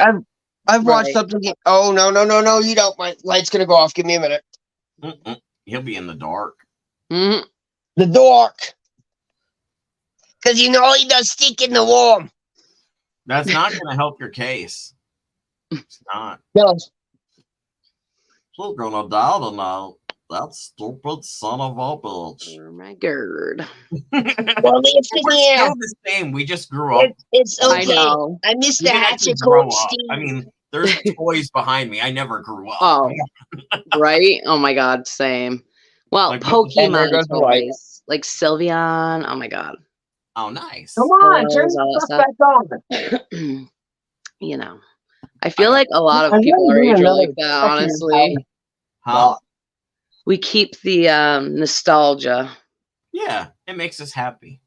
I've watched Right. something. Oh no! You don't. My light's gonna go off. Give me a minute. He'll be in the dark. Mhm. The dark. Because you know he does stick in the warm. That's not going to help your case. It's not. No. She's going to die tonight. That stupid son of a bitch. Oh my god. Well, it's We're yeah. still the same. We just grew up. It's okay. I know. I missed We the didn't actually hatchet grow coach up. Steve. I mean, there's toys behind me. I never grew up. Oh, right? Oh my god, same. Well, Like, and there Pokemon goes the light. toys. Like Sylveon. Oh my god. oh, nice. Come on, turn Those, all the that stuff back on. You know. I feel like a lot of I'm people gonna our do age are another like that, fucking honestly. Huh? We keep the nostalgia, Yeah, it makes us happy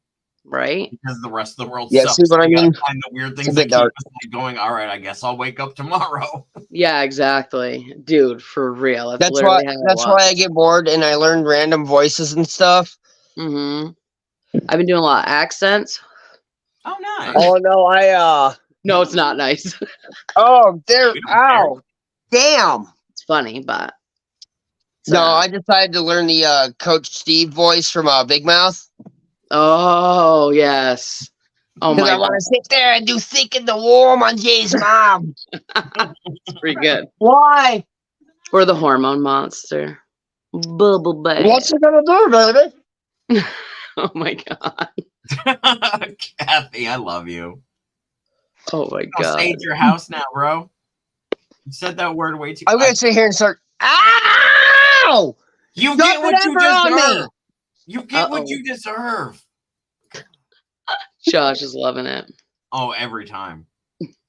right? because the rest of the world Yeah, sucks. see what I We gotta mean? find the weird It's things a that bit keep dark. us like going. All right, I guess I'll wake up tomorrow. Yeah, exactly. Dude, for real. That's That's why. literally how it That's why was. I get bored and I learn random voices and stuff. Mm-hmm. I've been doing a lot of accents. Oh, nice. Oh no, I No, it's not nice. Oh, there. We don't care. Ow, damn. It's funny, but it's, No, I decided to learn the Coach Steve voice from Big Mouth oh yes. Oh because my I want god, to sit there and do thick in the warm on Jay's mom. it's pretty good. Why? Or the hormone monster. Bubble butt. What's it gonna do, baby? Oh my god. Kathy, I love you. Oh my I'll god. stay at your house now, bro. You said that word way too I'm gonna sit here and start. Ow! You Dump get it what you ever on me. deserve. You get what Uh-oh. you deserve. Josh is loving it. Oh, every time.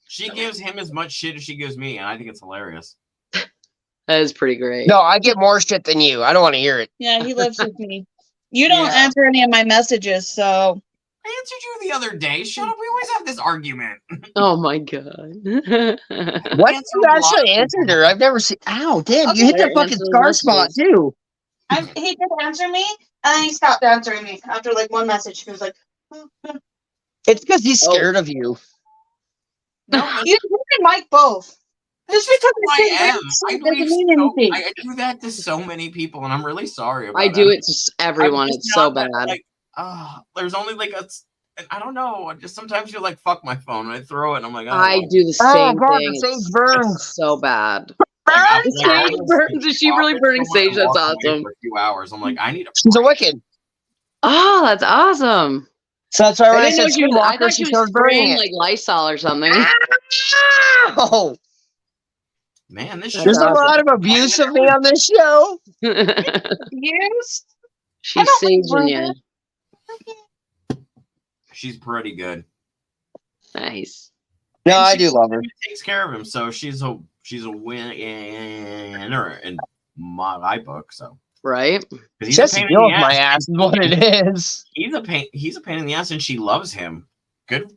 She gives him as much shit as she gives me, and I think it's hilarious. That is pretty great. No, I get more shit than you. I don't want to hear it. Yeah, he lives with me. You don't Yeah. answer any of my messages, so I answered you the other day. Shut up. We always have this argument. Oh my god. What? Answer You a lot actually of answered people. her. I've never seen. Ow, damn! Okay. You hit the Better fucking answer the scar spot messages. too. he did answer me, and then he stopped answering me after like one message. He was like, It's because he's Oh. scared of you. No, that's "You and Mike both." Just because who I am. I doesn't believe mean so. anything. I do that to so many people, and I'm really sorry about I do it to everyone. It's so bad. Like, there's only like I don't know. I just sometimes feel like fuck my phone and I throw it and I'm like, oh, I do the Oh same god, thing. the sage It's burns. so bad. Like, The sage burns. Is she really burning sage? That's awesome. For a few hours, I'm like, I need a. She's a break. Wiccan. Oh, that's awesome. So that's why when I didn't know said she was, I Skinwalker, thought she she was started burning spraying it. like Lysol or something. Ow! Man, this That's There's shit. a lot of abuse of me on this show. Yes. She's don't think saging you. She's pretty good. Nice. No, And I she do love her. takes care of him, so she's a winner in my book. So Right? 'cause he's Just a to pain deal in with the my ass. ass is what it is. He's a pain in the ass, and she loves him. Good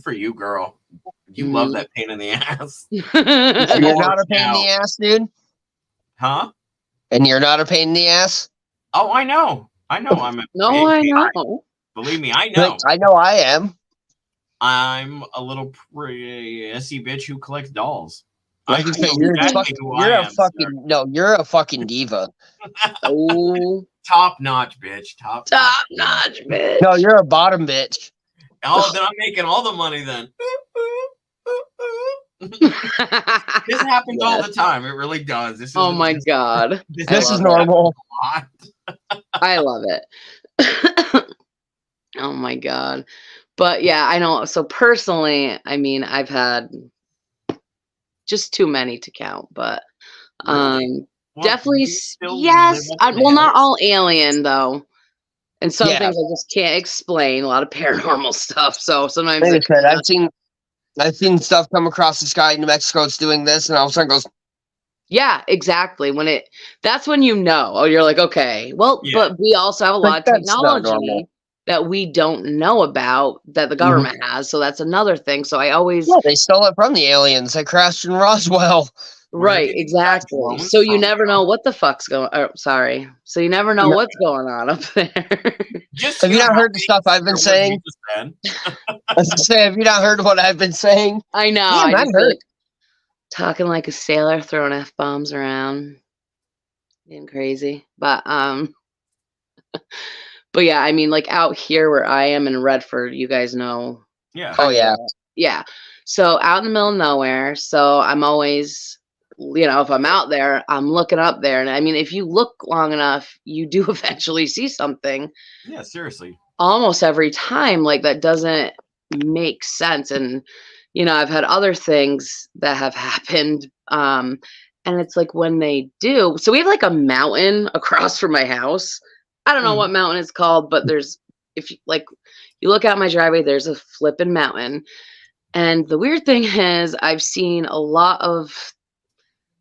for you, girl. You love that pain in the ass, And you're not a pain in Now. the ass, dude. huh? And you're not a pain in the ass. Oh, I know. I'm a No, big I pain. know. Believe me, I know. I know I am. I'm a little prissy bitch who collects dolls. Like I you said, know you're exactly who I am, sir. you're a fucking diva. Oh, Top notch, bitch. Top notch, bitch. No, you're a bottom bitch. Oh, then I'm making all the money then. This happens all the time. It really does. This Oh isn't my just- god. This This is love normal. a lot. I love it. Oh my god. But yeah, I know. So personally, I mean, I've had just too many to count, but Really? Well, definitely do you still yes. live up in Well, not Dallas? all alien though. And some Yeah. things I just can't explain. A lot of paranormal stuff. So sometimes Like I it said, kinda- I've seen stuff come across the sky in New Mexico. It's doing this, and all of a sudden goes, yeah, exactly. That's when you know. Oh, you're like, okay. Well, Yeah. but we also have a lot of that's not technology normal. that we don't know about that the government has. So that's another thing. So I always yeah, they stole it from the aliens. They crashed in Roswell. Where right, did you exactly. catch drones So you from, never bro? know what the fuck's going. Sorry. So you never know No. what's going on up there. Just Have you hear not how heard the stuff I've been what you saying? just said. I was gonna say, have you not heard what I've been saying? I know. Damn, I that just feel hurt. like talking like a sailor, throwing F-bombs around, being crazy. But yeah, I mean, like out here where I am in Redford, you guys know. Yeah. Oh yeah. Yeah. So out in the middle of nowhere. So I'm always, if I'm out there, I'm looking up there. And I mean, if you look long enough, you do eventually see something Yeah, seriously. almost every time. Like that doesn't make sense. And, I've had other things that have happened. And it's like when they do, so we have like a mountain across from my house. I don't know what mountain it's called, but if you look out my driveway, there's a flipping mountain. And the weird thing is I've seen a lot of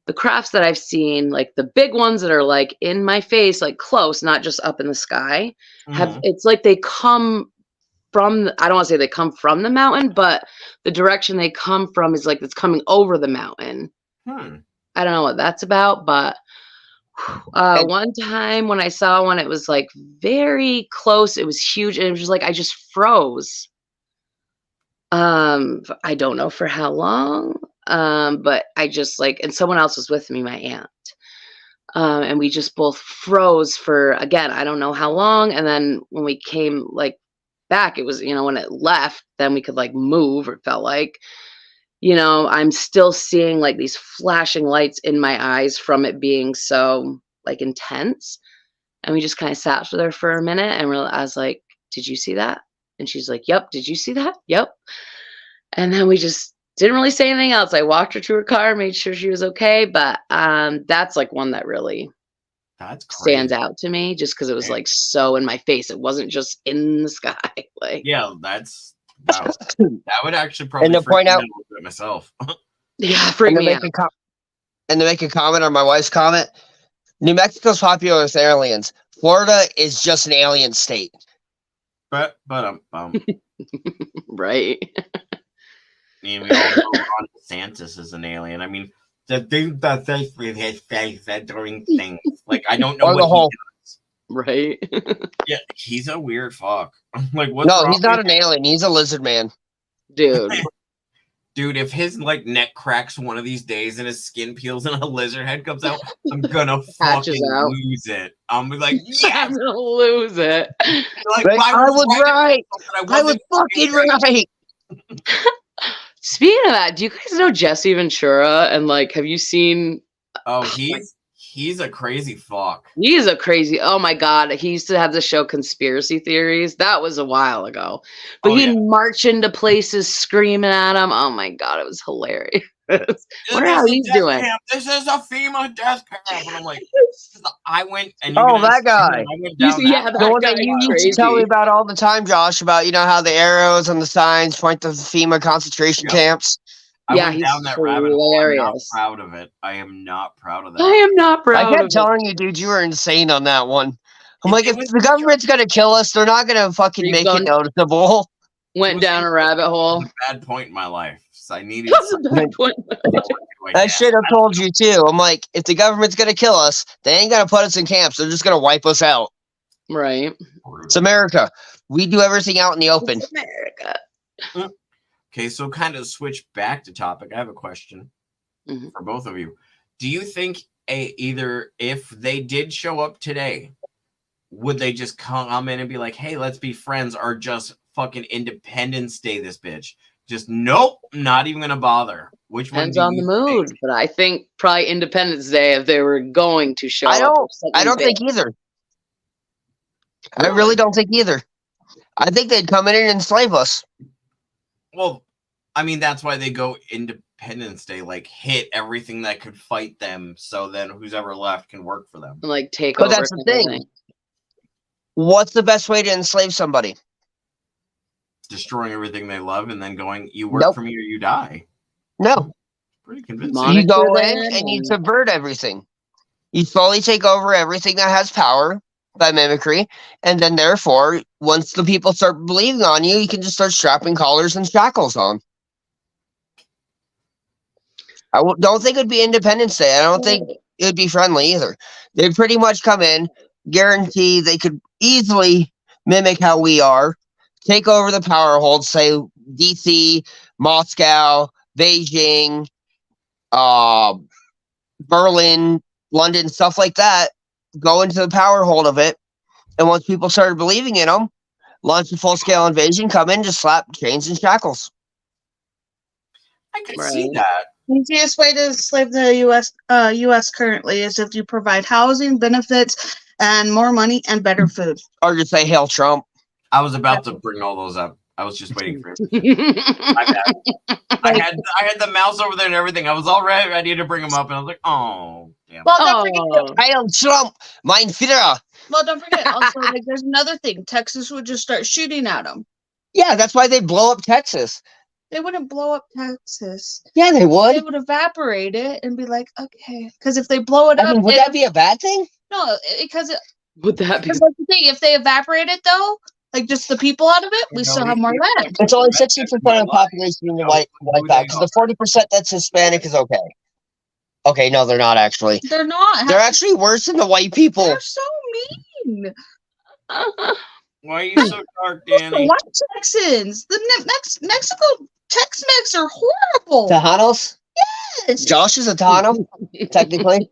the crafts that I've seen, like the big ones that are like in my face, like close, not just up in the sky, it's like they come from, I don't want to say they come from the mountain, but the direction they come from is like it's coming over the mountain. I don't know what that's about, but one time when I saw one, it was like very close. It was huge. And it was just like, I just froze. I don't know for how long. But I just and someone else was with me, my aunt. And we just both froze for, again, I don't know how long. And then when we came back, it was, when it left, then we could move, or it felt like, I'm still seeing these flashing lights in my eyes from it being so intense. And we just kind of sat there for a minute, and I was like, did you see that? And she's like, yep. Did you see that? Yep. And then we just didn't really say anything else. I walked her to her car, made sure she was okay. But that's one that really stands out to me, just because it was so in my face. It wasn't just in the sky. Yeah, that would actually probably and to freak point me out out a little bit myself. Yeah, freak me out. And to make a comment on my wife's comment, New Mexico's popular with aliens. Florida is just an alien state. But Right. I mean, we all know Ron DeSantis is an alien. I mean, the dude that says with his face that doing things. I don't know Or what the whole. he does. Right. Yeah, he's a weird fuck. What's No, wrong he's not with an alien. He's a lizard man. Dude. Dude, if his neck cracks one of these days and his skin peels and a lizard head comes out, I'm gonna fucking lose it. I'm like, yes, I'm gonna lose it. I was right. I was fucking right. Speaking of that, do you guys know Jesse Ventura? And have you seen? Oh, he's a crazy fuck. He's a crazy. Oh my god, he used to have the show Conspiracy Theories. That was a while ago, but he'd march into places screaming at him. Oh my god, it was hilarious. Wonder how he's doing. Camp. This is a FEMA death camp, and I'm like, I went and that guy. I went down the one that you used to tell me about all the time, Josh, about how the arrows and the signs point to FEMA concentration camps. I went down that rabbit hole. I'm not proud of it. I am not proud of that. I am not proud of it. I kept telling you, dude, you were insane on that one. I'm like, if the government's gonna kill us, they're not gonna fucking make it noticeable. Went down a rabbit hole. It was a bad point in my life. So I needed I should have told you too. I'm like, if the government's gonna kill us, they ain't gonna put us in camps. They're just gonna wipe us out. Right. It's America. We do everything out in the open. It's America. Okay, so kind of switch back to topic. I have a question for both of you. Do you think either if they did show up today, would they just come in and be like, hey, let's be friends, or just fucking Independence Day this bitch? Just nope, not even gonna bother. Which depends one on the mood, but I think probably Independence Day if they were going to show up. I don't think either. Really? I really don't think either. I think they'd come in and enslave us. Well, I mean, that's why they go Independence Day, hit everything that could fight them, so then who's ever left can work for them. And take over. But that's the thing. What's the best way to enslave somebody? Destroying everything they love and then going, you work for me or you die. No. Pretty convincing. You go in and you subvert everything. You slowly take over everything that has power by mimicry, and then therefore, once the people start believing on you, you can just start strapping collars and shackles on. I don't think it'd be Independence Day. I don't think it would be friendly either. They'd pretty much come in, guarantee they could easily mimic how we are, take over the power holds, say DC, Moscow, Beijing, Berlin, London, stuff like that, go into the power hold of it. And once people started believing in them, launch a full-scale invasion, come in, just slap chains and shackles. I could see that. The easiest way to enslave the U.S. currently is if you provide housing, benefits, and more money and better food. Or just say, hail Trump. I was about to bring all those up. I was just waiting for it. I had the mouse over there and everything. I was all ready to bring them up, and I was like, oh, damn. Well, don't forget. Hail Trump, mein Führer. Well, don't forget. Also, like, there's another thing. Texas would just start shooting at them. Yeah, that's why they blow up Texas. They wouldn't blow up Texas. Yeah, they would. They would evaporate it and be like, okay. Because if they blow it up, would that be a bad thing? No, because would that be? Because that's the thing. If they evaporate it, though, like just the people out of it, we still have more land. It's only 60% of the population in the white out. Because the 40% that's Hispanic is okay. Okay, no, they're not actually. They're not. They're actually worse than the white people. They're so mean. Why are you so dark, Danny? White Texans. The Mexico Tex-Mex are horrible. Tejanos? Yes. Josh is a Tejano, technically.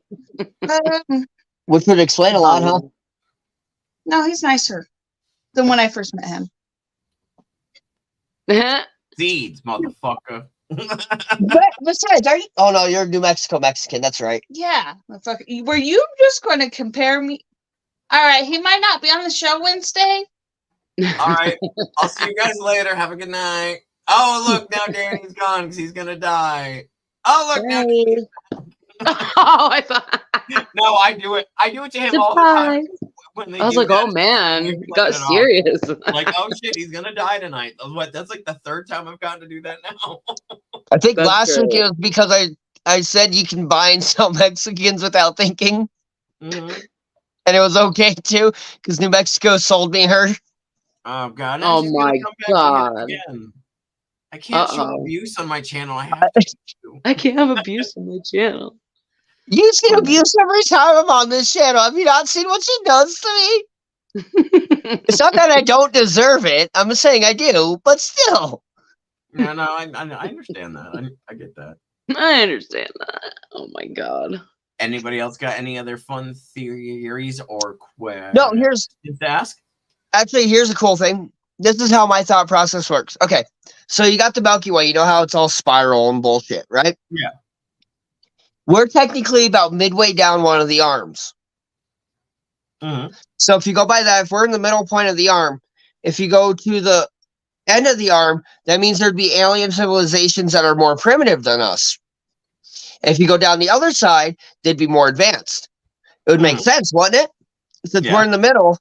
Which would explain a lot, huh? No, he's nicer than when I first met him. Seeds, motherfucker. But besides, are you? Oh no, you're New Mexico Mexican. That's right. Yeah, were you just going to compare me? All right, he might not be on the show Wednesday. All right, I'll see you guys later. Have a good night. Oh, look, now Danny's gone because he's gonna die. Oh, look, now. Oh, I thought. No, I do it. I do it to him all the time. When I was like, oh man, got serious. Like, oh shit, he's gonna die tonight. That's like the third time I've gotten to do that now. I think last week it was because I said you can buy and sell Mexicans without thinking. Mm-hmm. And it was okay too, because New Mexico sold me her. Oh god. Oh my god. I can't show abuse on my channel. I can't have abuse on my channel. You see abuse every time I'm on this channel. Have you not seen what she does to me? It's not that I don't deserve it. I'm saying I do, but still. Yeah, no, I understand that. I get that. I understand that. Oh my god. Anybody else got any other fun theories or questions? No, here's to ask. Actually, here's a cool thing. This is how my thought process works. Okay, so you got the Milky Way. You know how it's all spiral and bullshit, right? Yeah. We're technically about midway down one of the arms. Mm-hmm. So if you go by that, if we're in the middle point of the arm, if you go to the end of the arm, that means there'd be alien civilizations that are more primitive than us. If you go down the other side, they'd be more advanced. It would make sense, wouldn't it? Since we're in the middle,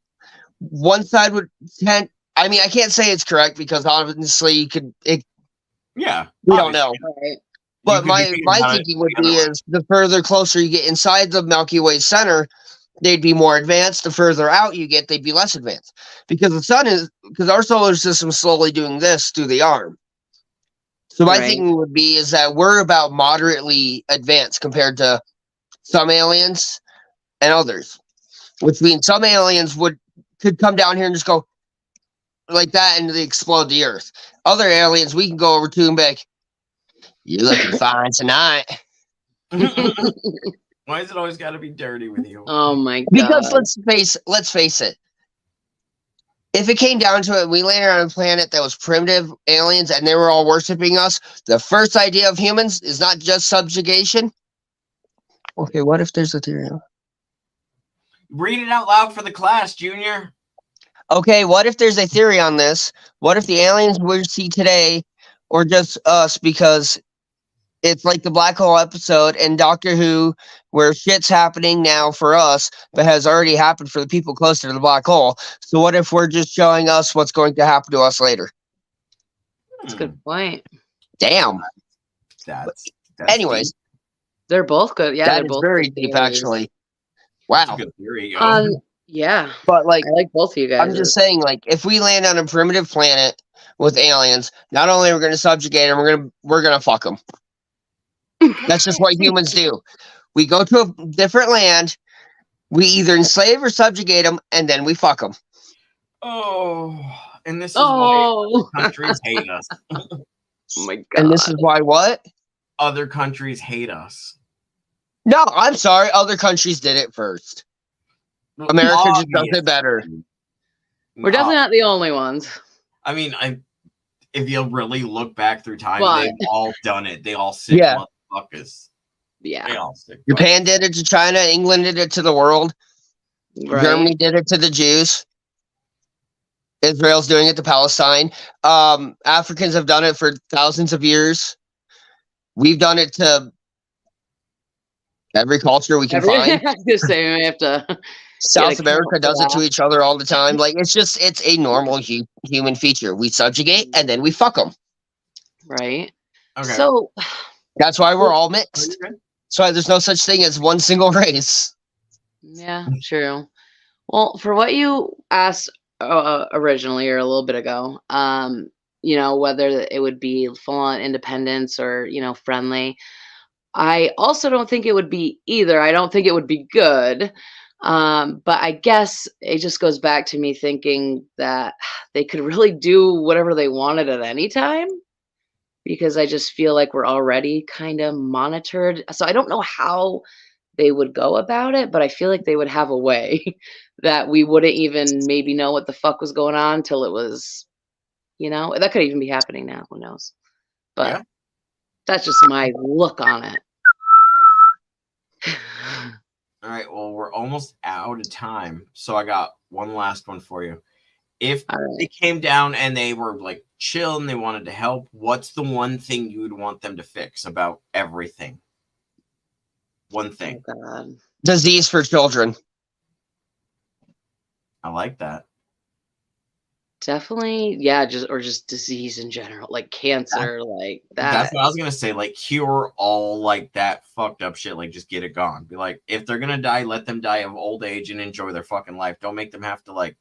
one side would tend. I mean, I can't say it's correct because obviously you could. We don't know. Right. But my thinking would be is the further closer you get inside the Milky Way center, they'd be more advanced. The further out you get, they'd be less advanced. Because our solar system is slowly doing this through the arm. So my thinking would be is that we're about moderately advanced compared to some aliens and others. Which means some aliens could come down here and just go like that and they explode the Earth. Other aliens we can go over to and be like, you're looking fine tonight. Why is it always got to be dirty with you? Oh my god! Because let's face it. If it came down to it, we landed on a planet that was primitive aliens and they were all worshiping us. The first idea of humans is not just subjugation. Okay, what if there's a theory? Read it out loud for the class, Junior. Okay, what if there's a theory on this? What if the aliens we see today or just us because it's like the black hole episode in Doctor Who where shit's happening now for us, but has already happened for the people closer to the black hole. So what if we're just showing us what's going to happen to us later? That's a good point. Damn. That's anyways. deep. They're both good. Yeah, that they're both very deep, actually. Wow. That's a good theory. Yeah. But like, I like both of you guys. I'm just saying, like, if we land on a primitive planet with aliens, not only are we going to subjugate them, we're gonna fuck them. That's just what humans do. We go to a different land, we either enslave or subjugate them, and then we fuck them. Oh, and this is why countries hate us. Oh my god! And this is why what? other countries hate us. No, I'm sorry. Other countries did it first. America just does it better. We're definitely not the only ones. I mean, if you really look back through time, But- they've all done it. They all sick Yeah. motherfuckers. Yeah. They all sick. Japan did it to China. England did it to the world. Right. Germany did it to the Jews. Israel's doing it to Palestine. Africans have done it for thousands of years. We've done it to every culture we can find. I was gonna say we have to. South America does it to each other all the time. Like it's a normal human feature. We subjugate and then we fuck them. Right. Okay. So That's why we're all mixed. That's why there's no such thing as one single race. yeah, true. Well, for what you asked originally or a little bit ago, whether it would be full on independence or friendly. I also don't think it would be either. I don't think it would be good. But I guess it just goes back to me thinking that they could really do whatever they wanted at any time, because I just feel like we're already kind of monitored. So I don't know how they would go about it, but I feel like they would have a way that we wouldn't even maybe know what the fuck was going on till it was, that could even be happening now. Who knows? But Yeah. That's just my look on it. All right, well, we're almost out of time, so I got one last one for you. If they came down and they were like chill and they wanted to help, what's the one thing you would want them to fix about everything? One thing. Oh, God. Disease for children. I like that. Definitely, yeah, just disease in general, like cancer, like that. That's what I was gonna say. Like cure all like that fucked up shit. Like just get it gone. Be like, if they're gonna die, let them die of old age and enjoy their fucking life. Don't make them have to like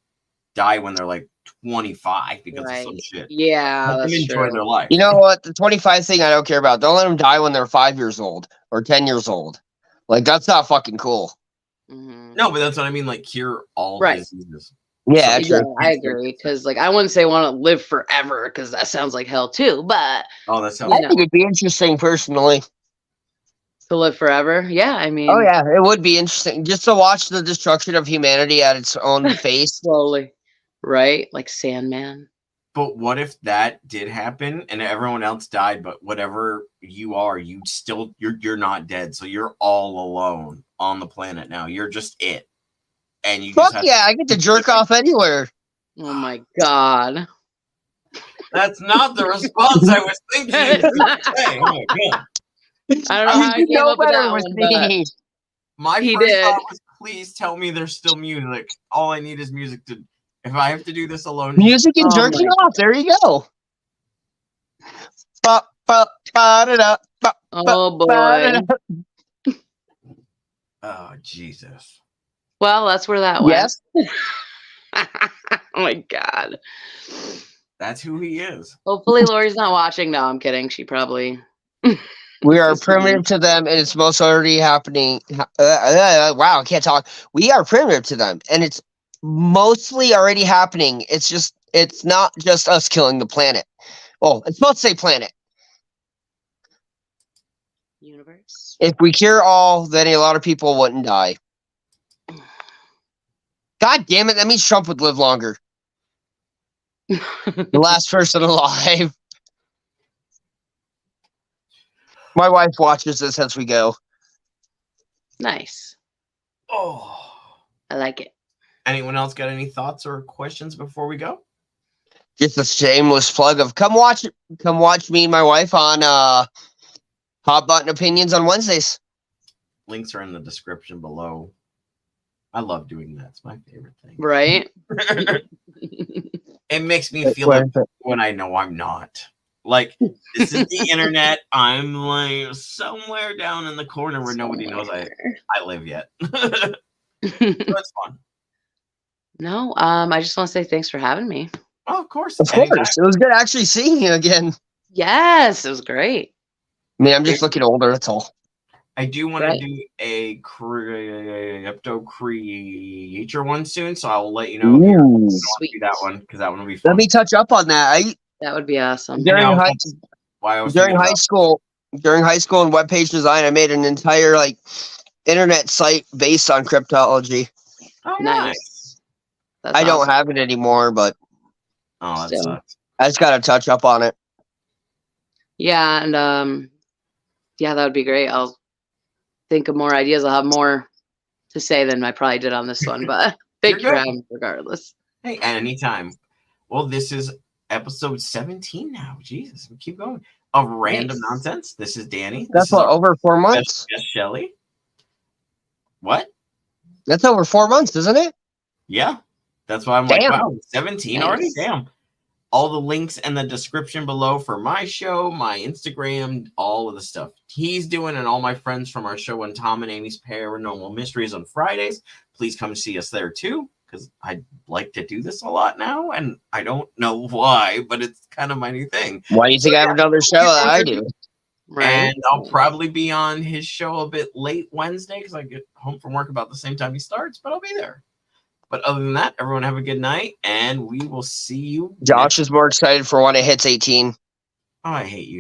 die when they're like 25 because of some shit. Yeah, let them that's enjoy true. their life. You know what? The 25 thing I don't care about. Don't let them die when they're 5 years old or 10 years old. Like that's not fucking cool. Mm-hmm. No, but that's what I mean. Like cure all diseases. Yeah, Yeah, I agree. Because like I wouldn't say want to live forever because that sounds like hell too. But that sounds. I think it'd be interesting personally to live forever. Yeah, I mean. Oh yeah, it would be interesting just to watch the destruction of humanity at its own face slowly, right? Like Sandman. But what if that did happen and everyone else died, but whatever you are, you're not dead, so you're all alone on the planet now. You're just it. And you Fuck yeah, I get to jerk off anywhere. Oh my God. That's not the response I was thinking. Oh my God. I don't know how he came up with that one, but my first thought was, please tell me there's still music. All I need is music to. If I have to do this alone, music and jerking off. There you go. Oh boy. Oh Jesus. Well, that's where that went. Yes. Oh my God. That's who he is. Hopefully Lori's not watching. No, I'm kidding. She probably. We are primitive to them, and it's most already happening. Wow, I can't talk. We are primitive to them, and it's mostly already happening. It's not just us killing the planet. Well, it's supposed to say planet. Universe. If we cure all, then a lot of people wouldn't die. God damn it, that means Trump would live longer. The last person alive. My wife watches this as we go. Nice. Oh. I like it. Anyone else got any thoughts or questions before we go? Just a shameless plug of come watch me and my wife on Hot Button Opinions on Wednesdays. Links are in the description below. I love doing that. It's my favorite thing. Right? It makes me feel like when I know I'm not. Like, this is the internet. I'm like somewhere down in the corner where nobody knows I live yet. So it's fun. No, I just want to say thanks for having me. Oh, of course. Of course. It was good actually seeing you again. Yes, it was great. I mean, I'm just looking older, that's all. I do want to do a crypto creator one soon, so I'll let you know if you want to do that one, because that one will be fun. Let me touch up on that. That would be awesome. During high school, during high school in web page design, I made an entire like internet site based on cryptology. Oh, Nice. That's I don't awesome. have it anymore, but Oh, that Still. sucks. I just got to touch up on it. Yeah, and yeah, that would be great. I'll think of more ideas. I'll have more to say than I probably did on this one, but thank you You're for good. having me regardless. Hey, anytime. Well, this is episode 17 now. Jesus, we keep going. Of Random Nice. Nonsense. This is Danny. This That's is what, our over 4 special months? guest, Shelly. What? That's over 4 months, isn't it? Yeah. That's why I'm like, Damn. wow, 17 already? Nice. Damn. All the links in the description below for my show, my Instagram, all of the stuff he's doing, and all my friends from our show on Tom and Amy's Paranormal Mysteries on Fridays. Please come see us there too, because I like to do this a lot now, and I don't know why, but it's kind of my new thing. Why do you think I have another show that I do? Right? And I'll probably be on his show a bit late Wednesday because I get home from work about the same time he starts, but I'll be there. But other than that, everyone have a good night, and we will see you. Josh is more excited for when it hits 18. Oh, I hate you